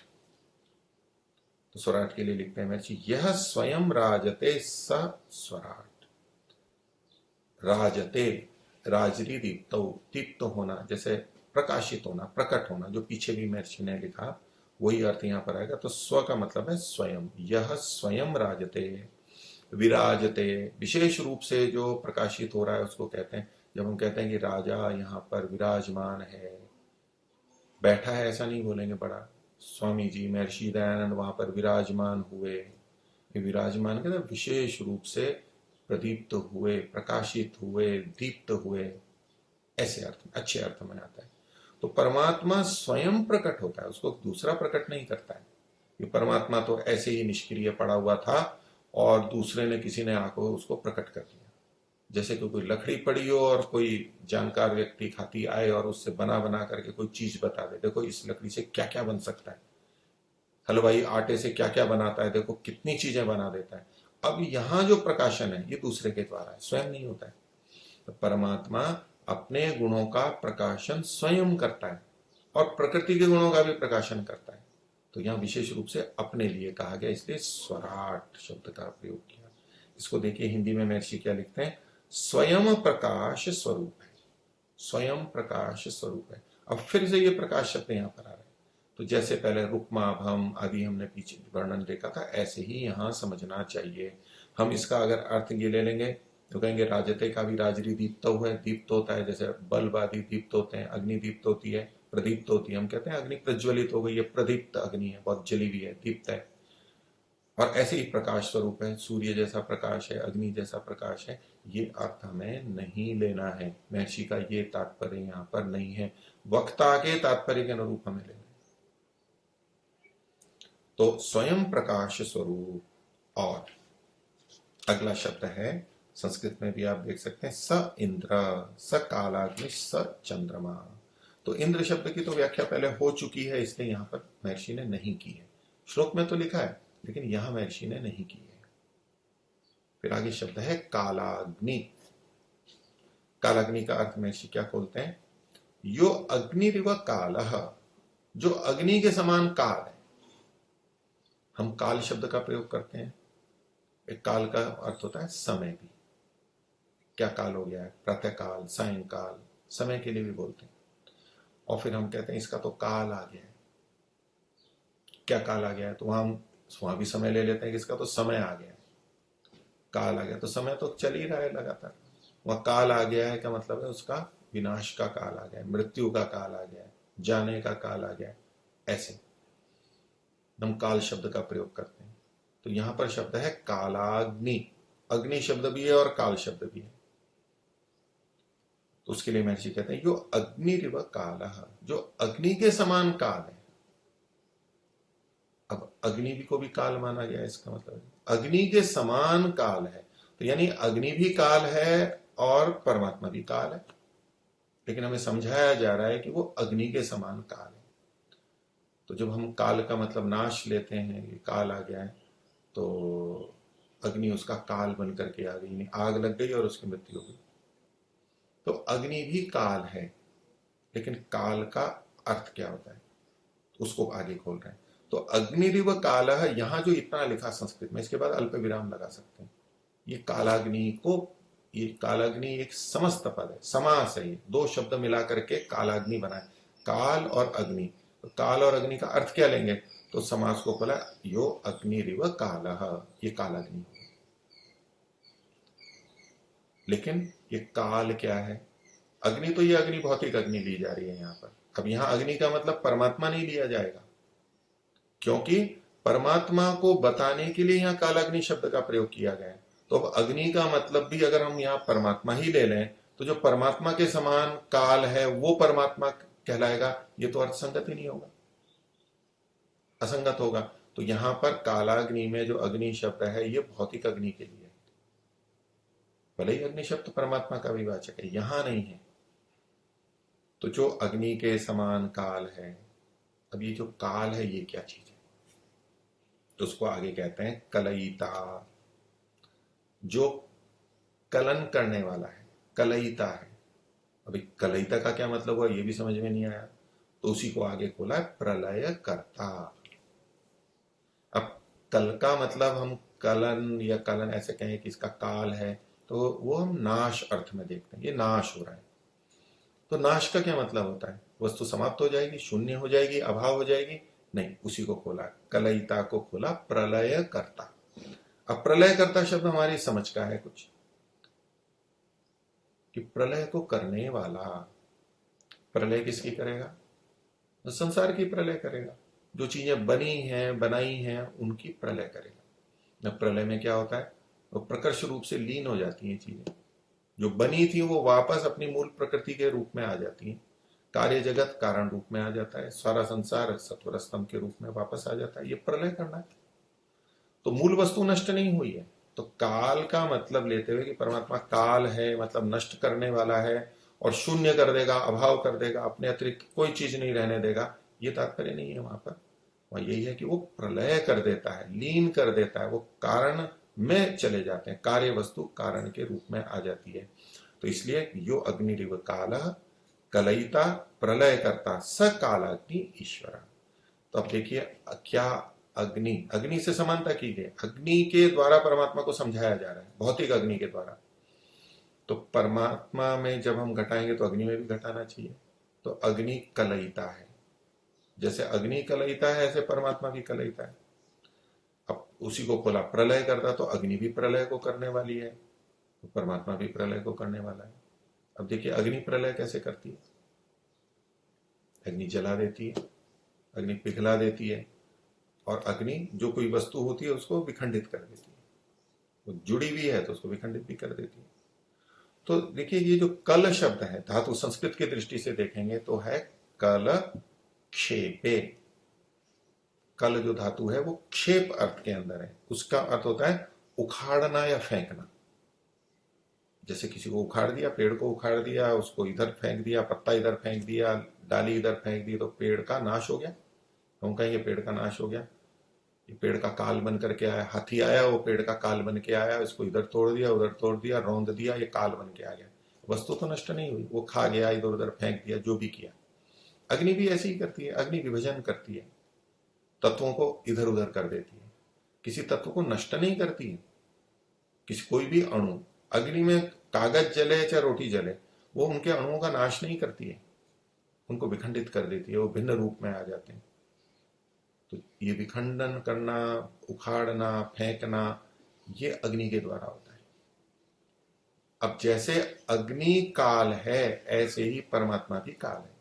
तो स्वराट के लिए लिखते हैं महर्षि, यह स्वयं राजते स स्वराट। राजते, राजरी दीप्त, दीप्त होना जैसे प्रकाशित होना, प्रकट होना, जो पीछे भी महर्षि ने लिखा वही अर्थ यहां पर आएगा। तो स्व का मतलब है स्वयं, यह स्वयं राजते, विराजते, विशेष रूप से जो प्रकाशित हो रहा है उसको कहते हैं। जब हम कहते हैं कि राजा यहाँ पर विराजमान है, बैठा है ऐसा नहीं बोलेंगे, बड़ा स्वामी जी महर्षि दयानंद वहां पर विराजमान हुए, विराजमान के विशेष रूप से प्रदीप्त हुए, प्रकाशित हुए, दीप्त हुए, ऐसे अर्थ में, अच्छे अर्थ में आता है। तो परमात्मा स्वयं प्रकट होता है, उसको दूसरा प्रकट नहीं करता है। ये परमात्मा तो ऐसे ही निष्क्रिय पड़ा हुआ था और दूसरे ने, किसी ने आकर उसको प्रकट कर दिया। जैसे कि कोई लकड़ी पड़ी हो और कोई जानकार व्यक्ति खाती आए और उससे बना बना करके कोई चीज बता दे, देखो इस लकड़ी से क्या क्या बन सकता है, हलवाई आटे से क्या क्या बनाता है, देखो कितनी चीजें बना देता है। अब यहां जो प्रकाशन है ये दूसरे के द्वारा है, स्वयं नहीं होता है। तो परमात्मा अपने गुणों का प्रकाशन स्वयं करता है और प्रकृति के गुणों का भी प्रकाशन करता है। तो यहां विशेष रूप से अपने लिए कहा गया, इसलिए स्वराट शब्द का प्रयोग किया। इसको देखिए हिंदी में महर्षि क्या लिखते हैं, स्वयं प्रकाश स्वरूप है, स्वयं प्रकाश स्वरूप है। अब फिर से ये प्रकाश शब्द यहां पर आ रहा है। तो जैसे पहले रुक्मा भम आदि हमने पीछे वर्णन देखा था, ऐसे ही यहां समझना चाहिए। हम इसका अगर अर्थ ये ले लेंगे तो कहेंगे राजते का भी राजरी दीप्त हुआ है, दीप्त होता है, जैसे बल्ब आदि दीप्त होते हैं, अग्नि दीप्त होती है, प्रदीप्त होती है। हम कहते हैं अग्नि प्रज्वलित हो गई है, प्रदीप्त अग्नि है, बहुत जली हुई है, दीप्त है। और ऐसे ही प्रकाश स्वरूप है, सूर्य जैसा प्रकाश है, अग्नि जैसा प्रकाश है। ये अर्थ हमें नहीं लेना है, महर्षि का ये तात्पर्य यहाँ पर नहीं है, वक्ता के तात्पर्य के अनुरूप हमें लेना है। तो स्वयं प्रकाश स्वरूप। और अगला शब्द है, संस्कृत में भी आप देख सकते हैं, स इंद्र, स कालाग्नि, स चंद्रमा। तो इंद्र शब्द की तो व्याख्या पहले हो चुकी है, इसलिए यहां पर महर्षि ने नहीं की है। श्लोक में तो लिखा है लेकिन यहां महर्षि ने नहीं की है। फिर आगे शब्द है कालाग्नि। कालाग्नि का अर्थ महर्षि क्या खोलते हैं, यो अग्निरिव कालः, जो अग्नि के समान काल है। हम काल शब्द का प्रयोग करते हैं, एक काल का अर्थ होता है समय भी। क्या काल हो गया है, प्रातः काल, सायंकाल, समय के लिए भी बोलते हैं। और फिर हम कहते हैं इसका तो काल आ गया है। क्या काल आ गया है, तो वहां भी समय ले लेते हैं कि इसका तो समय आ गया है। काल आ गया तो समय तो चल ही रहा है लगातार। वह काल आ गया है का मतलब है उसका विनाश का काल आ गया है, मृत्यु का काल आ गया है, जाने का काल आ गया है। ऐसे हम काल शब्द का प्रयोग करते हैं। तो यहां पर शब्द है कालाग्नि, अग्नि शब्द भी है और काल शब्द भी है। तो उसके लिए महर्षि कहते हैं यो अग्निरिव कालः, जो अग्नि के समान काल है। अब अग्नि भी को भी काल माना गया है, इसका मतलब अग्नि के समान काल है। तो यानी अग्नि भी काल है और परमात्मा भी काल है, लेकिन हमें समझाया जा रहा है कि वो अग्नि के समान काल है। तो जब हम काल का मतलब नाश लेते हैं, ये काल आ गया है, तो अग्नि उसका काल बन करके आ गई, नहीं आग लग गई और उसकी मृत्यु हो गई। तो अग्नि भी काल है, लेकिन काल का अर्थ क्या होता है उसको आगे खोल रहे हैं। तो अग्निरिव काल, यहां जो इतना लिखा संस्कृत में, इसके बाद अल्प विराम लगा सकते हैं। ये कालाग्नि को, ये कालाग्नि एक समस्त पद है, समास है, ये दो शब्द मिला करके कालाग्नि बना है, काल और अग्नि। तो काल और अग्नि का अर्थ क्या लेंगे, तो समास को बोला यो अग्निरिव काल, ये कालाग्नि। लेकिन ये काल क्या है, अग्नि तो ये अग्नि भौतिक अग्नि ली जा रही है यहां पर। अब यहां अग्नि का मतलब परमात्मा नहीं लिया जाएगा, क्योंकि परमात्मा को बताने के लिए यहां कालाग्नि शब्द का प्रयोग किया गया है। तो अब अग्नि का मतलब भी अगर हम यहां परमात्मा ही ले लें, तो जो परमात्मा के समान काल है वो परमात्मा कहलाएगा, ये तो अर्थ संगत ही नहीं होगा, असंगत होगा। तो यहां पर कालाग्नि में जो अग्नि शब्द है ये भौतिक अग्नि के लिए है, भले ही अग्नि शब्द परमात्मा का भी वाचक है, यहां नहीं है। तो जो अग्नि के समान काल है, अब ये जो काल है ये क्या चीज है, तो उसको आगे कहते हैं कलयिता, जो कलन करने वाला है, कलयिता है। अभी कलयिता का क्या मतलब हुआ ये भी समझ में नहीं आया, तो उसी को आगे खोला है प्रलय करता। अब कल का मतलब हम कलन या कलन ऐसे कहें कि इसका काल है, तो वो हम नाश अर्थ में देखते हैं, ये नाश हो रहा है। तो नाश का क्या मतलब होता है, वस्तु समाप्त हो जाएगी, शून्य हो जाएगी, अभाव हो जाएगी, नहीं, उसी को खोला, कलयिता को खोला प्रलय करता। अब प्रलय करता शब्द हमारी समझ का है कुछ, कि प्रलय को करने वाला, प्रलय किसकी करेगा, तो संसार की प्रलय करेगा, जो चीजें बनी हैं बनाई हैं उनकी प्रलय करेगा। न प्रलय में क्या होता है, वो प्रकर्ष रूप से लीन हो जाती हैं चीजें, जो बनी थी वो वापस अपनी मूल प्रकृति के रूप में आ जाती है, कार्य जगत कारण रूप में आ जाता है, सारा संसार सत्वर स्तंभ के रूप में वापस आ जाता है, ये प्रलय करना है। तो मूल वस्तु नष्ट नहीं हुई है। तो काल का मतलब लेते हुए कि परमात्मा काल है, मतलब नष्ट करने वाला है और शून्य कर देगा, अभाव कर देगा, अपने अतिरिक्त कोई चीज नहीं रहने देगा, ये तात्पर्य नहीं है वहां पर। वहां यही है कि वो प्रलय कर देता है, लीन कर देता है, वो कारण में चले जाते हैं, कार्य वस्तु कारण के रूप में आ जाती है। तो इसलिए यो अग्निरिव काल कलयिता प्रलय करता स कालाग्नि ईश्वर। तो अब देखिए क्या अग्नि, अग्नि से समानता की गई, अग्नि के द्वारा परमात्मा को समझाया जा रहा है, भौतिक अग्नि के द्वारा। तो परमात्मा में जब हम घटाएंगे तो अग्नि में भी घटाना चाहिए। तो अग्नि कलयिता है, जैसे अग्नि कलयिता है ऐसे परमात्मा भी कलयिता है। अब उसी को खोला प्रलय करता, तो अग्नि भी प्रलय को करने वाली है, तो परमात्मा भी प्रलय को करने वाला है। अब देखिए अग्नि प्रलय कैसे करती है, अग्नि जला देती है, अग्नि पिघला देती है, और अग्नि जो कोई वस्तु होती है उसको विखंडित कर देती है, वो जुड़ी हुई है तो उसको विखंडित भी कर देती है। तो देखिए ये जो कल शब्द है, धातु संस्कृत की दृष्टि से देखेंगे तो है कल क्षेपे। कल जो धातु है वो क्षेप अर्थ के अंदर है, उसका अर्थ होता है उखाड़ना या फेंकना। जैसे किसी को उखाड़ दिया, पेड़ को उखाड़ दिया, उसको इधर फेंक दिया, पत्ता इधर फेंक दिया, डाली इधर फेंक दी, तो पेड़ का नाश हो गया। हम कहेंगे पेड़ का नाश हो गया, ये पेड़ का काल बन करके आया, हाथी आया वो पेड़ का काल बन के आया, इसको इधर तोड़ दिया उधर तोड़ दिया, रौंद दिया, ये काल बन के आ गया। वस्तु तो नष्ट नहीं हुई, वो खा गया, इधर उधर फेंक दिया, जो भी किया। अग्नि भी ऐसी ही करती है, अग्नि विभाजन करती है, तत्वों को इधर उधर कर देती है, किसी तत्व को नष्ट नहीं करती है। किसी कोई भी अणु, अग्नि में कागज जले चाहे रोटी जले, वो उनके अणुओं का नाश नहीं करती है, उनको विखंडित कर देती है, वो भिन्न रूप में आ जाते हैं। तो ये विखंडन करना, उखाड़ना, फेंकना, ये अग्नि के द्वारा होता है। अब जैसे अग्नि काल है ऐसे ही परमात्मा भी काल है,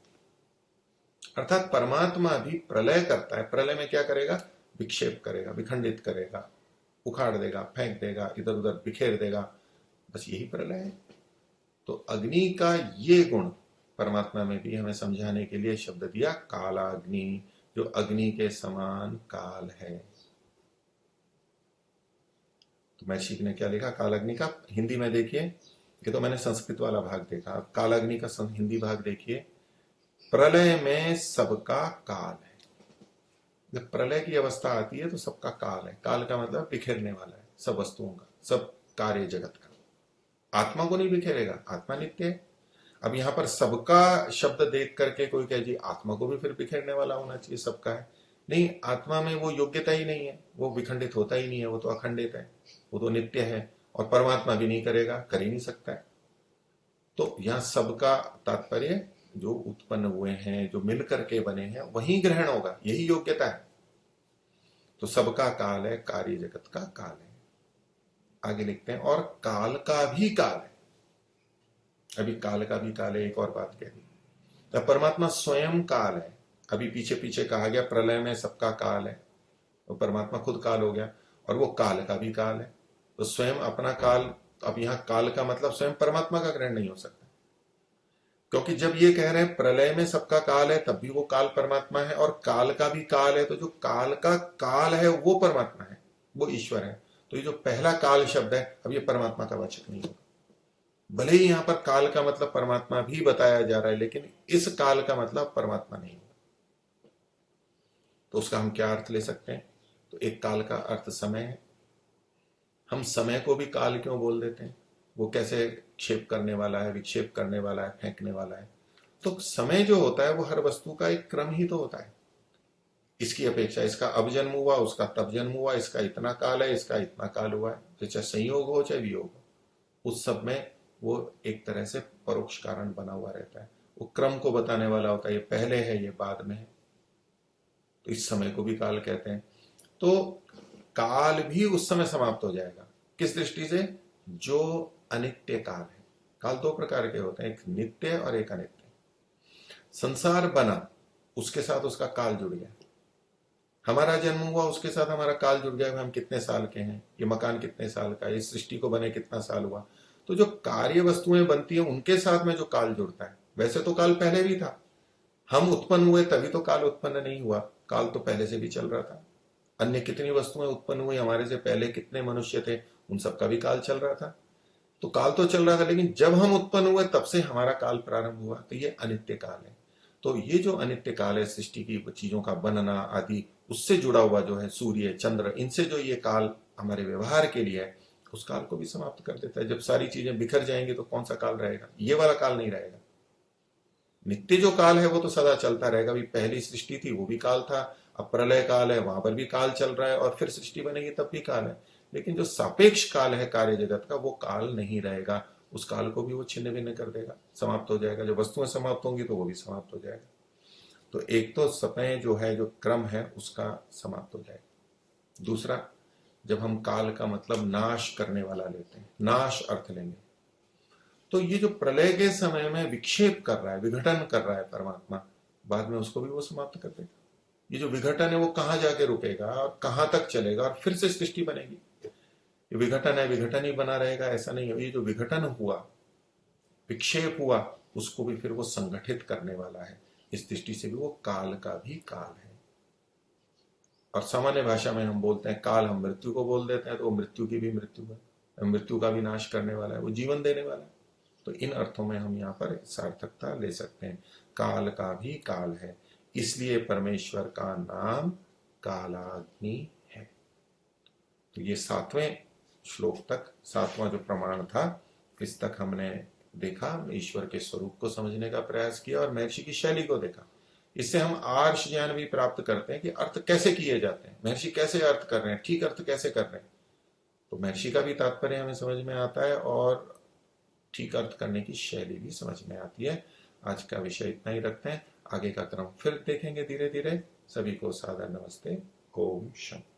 अर्थात परमात्मा भी प्रलय करता है। प्रलय में क्या करेगा, विक्षेप करेगा, विखंडित करेगा, उखाड़ देगा, फेंक देगा, इधर उधर बिखेर देगा, बस यही प्रलय है। तो अग्नि का ये गुण परमात्मा में भी हमें समझाने के लिए शब्द दिया कालाग्नि, जो अग्नि के समान काल है। तो महर्षि ने क्या लिखा कालाग्नि का, हिंदी में देखिए, ये तो मैंने संस्कृत वाला भाग देखा, कालाग्नि का हिंदी भाग देखिए। प्रलय में सबका काल है, जब प्रलय की अवस्था आती है तो सबका काल है, काल का मतलब बिखेरने वाला है। सब वस्तुओं का, सब कार्य जगत का। आत्मा को नहीं बिखेरेगा, आत्मा नित्य है। अब यहां पर सबका शब्द देख करके कोई कहे जी आत्मा को भी फिर बिखेरने वाला होना चाहिए, सबका है। नहीं, आत्मा में वो योग्यता ही नहीं है, वो विखंडित होता ही नहीं है, वो तो अखंडित है, वो तो नित्य है। और परमात्मा भी नहीं करेगा, कर ही नहीं सकता है। तो यहां सबका तात्पर्य जो उत्पन्न हुए हैं, जो मिल करके बने हैं, वही ग्रहण होगा, यही योग्यता है। तो सबका काल है, कार्य जगत का काल है। आगे लिखते हैं, और काल का भी काल है। अभी काल का भी काल है, एक और बात कह दी। तो परमात्मा स्वयं काल है। अभी पीछे पीछे कहा गया प्रलय में सबका काल है, तो परमात्मा खुद काल हो गया, और वो काल का भी काल है। तो स्वयं अपना काल, अब यहां काल का मतलब स्वयं परमात्मा का ग्रहण नहीं हो सकता, क्योंकि जब ये कह रहे हैं प्रलय में सबका काल है, तब भी वो काल परमात्मा है, और काल का भी काल है। तो जो काल का काल है वो परमात्मा है, वो ईश्वर है। तो ये जो पहला काल शब्द है, अब ये परमात्मा का वाचक नहीं होगा। भले ही यहां पर काल का मतलब परमात्मा भी बताया जा रहा है, लेकिन इस काल का मतलब परमात्मा नहीं होगा। तो उसका हम क्या अर्थ ले सकते हैं? तो एक काल का अर्थ समय है। हम समय को भी काल क्यों बोल देते हैं? वो कैसे क्षेप करने वाला है, विक्षेप करने वाला है, फेंकने वाला है। तो समय जो होता है वो हर वस्तु का एक क्रम ही तो होता है। इसकी अपेक्षा इसका अब जन्म हुआ, उसका तब जन्म हुआ, इसका इतना काल है, इसका इतना काल हुआ है। तो चाहे संयोग हो चाहे वियोग हो, उस सब में वो एक तरह से परोक्ष कारण बना हुआ रहता है। वो क्रम को बताने वाला होता है, ये पहले है, ये बाद में है। तो इस समय को भी काल कहते हैं। तो काल भी उस समय समाप्त हो जाएगा। किस दृष्टि से? जो अनित्य काल है। काल दो प्रकार के होते हैं, एक नित्य और एक अनित्य। संसार बना, उसके साथ उसका काल जुड़ गया। हमारा जन्म हुआ, उसके साथ हमारा काल जुड़ गया। हम कितने साल के हैं, ये मकान कितने साल का, इस सृष्टि को बने कितना साल हुआ। तो जो कार्य वस्तुएं बनती हैं, उनके साथ में जो काल जुड़ता है, वैसे तो काल पहले भी था। हम उत्पन्न हुए तभी तो काल उत्पन्न नहीं हुआ, काल तो पहले से भी चल रहा था। अन्य कितनी वस्तुएं उत्पन्न हुई हमारे से पहले, कितने मनुष्य थे, उन सबका भी काल चल रहा था। तो काल तो चल रहा था, लेकिन जब हम उत्पन्न हुए तब से हमारा काल प्रारंभ हुआ। तो ये अनित्य काल है। तो ये जो अनित्य काल है, सृष्टि की चीजों का बनना आदि, उससे जुड़ा हुआ जो है सूर्य चंद्र, इनसे जो ये काल हमारे व्यवहार के लिए है, उस काल को भी समाप्त कर देता है। जब सारी चीजें बिखर जाएंगी तो कौन सा काल रहेगा? ये वाला काल नहीं रहेगा। नित्य जो काल है वो तो सदा चलता रहेगा। अभी पहली सृष्टि थी वो भी काल था, अब प्रलय काल है, वहां पर भी काल चल रहा है, और फिर सृष्टि बनेगी तब भी काल है। लेकिन जो सापेक्ष काल है कार्य जगत का, वो काल नहीं रहेगा। उस काल को भी वो छिन्न भिन्न कर देगा, समाप्त हो जाएगा। जब वस्तुएं समाप्त होंगी तो वो भी समाप्त हो जाएगा। तो एक तो समय जो है, जो क्रम है, उसका समाप्त हो जाएगा। दूसरा, जब हम काल का मतलब नाश करने वाला लेते हैं, नाश अर्थ लेंगे, तो ये जो प्रलय के समय में विक्षेप कर रहा है, विघटन कर रहा है परमात्मा, बाद में उसको भी वो समाप्त कर देगा। ये जो विघटन है वो कहां जाके रुकेगा और कहां तक चलेगा, और फिर से सृष्टि बनेगी। ये विघटन है, विघटन ही बना रहेगा ऐसा नहीं है। ये जो विघटन हुआ, विक्षेप हुआ, उसको भी फिर वो संगठित करने वाला है। इस दृष्टि से भी वो काल का भी काल है। और सामान्य भाषा में हम बोलते हैं काल, हम मृत्यु को बोल देते हैं, तो वो मृत्यु की भी मृत्यु है, मृत्यु का भी नाश करने वाला है, वो जीवन देने वाला है। तो इन अर्थों में हम यहाँ पर सार्थकता ले सकते हैं। काल का भी काल है, इसलिए परमेश्वर का नाम कालाग्नि है। तो ये 7वें श्लोक तक, 7वां जो प्रमाण था, इस तक हमने देखा, ईश्वर के स्वरूप को समझने का प्रयास किया और महर्षि की शैली को देखा। इससे हम आर्ष ज्ञान भी प्राप्त करते हैं कि अर्थ कैसे किए जाते हैं, महर्षि कैसे अर्थ कर रहे हैं, ठीक अर्थ कैसे कर रहे हैं। तो महर्षि का भी तात्पर्य हमें समझ में आता है, और ठीक अर्थ करने की शैली भी समझ में आती है। आज का विषय इतना ही रखते हैं, आगे का क्रम फिर देखेंगे धीरे धीरे। सभी को सादर नमस्ते। ओम शांति।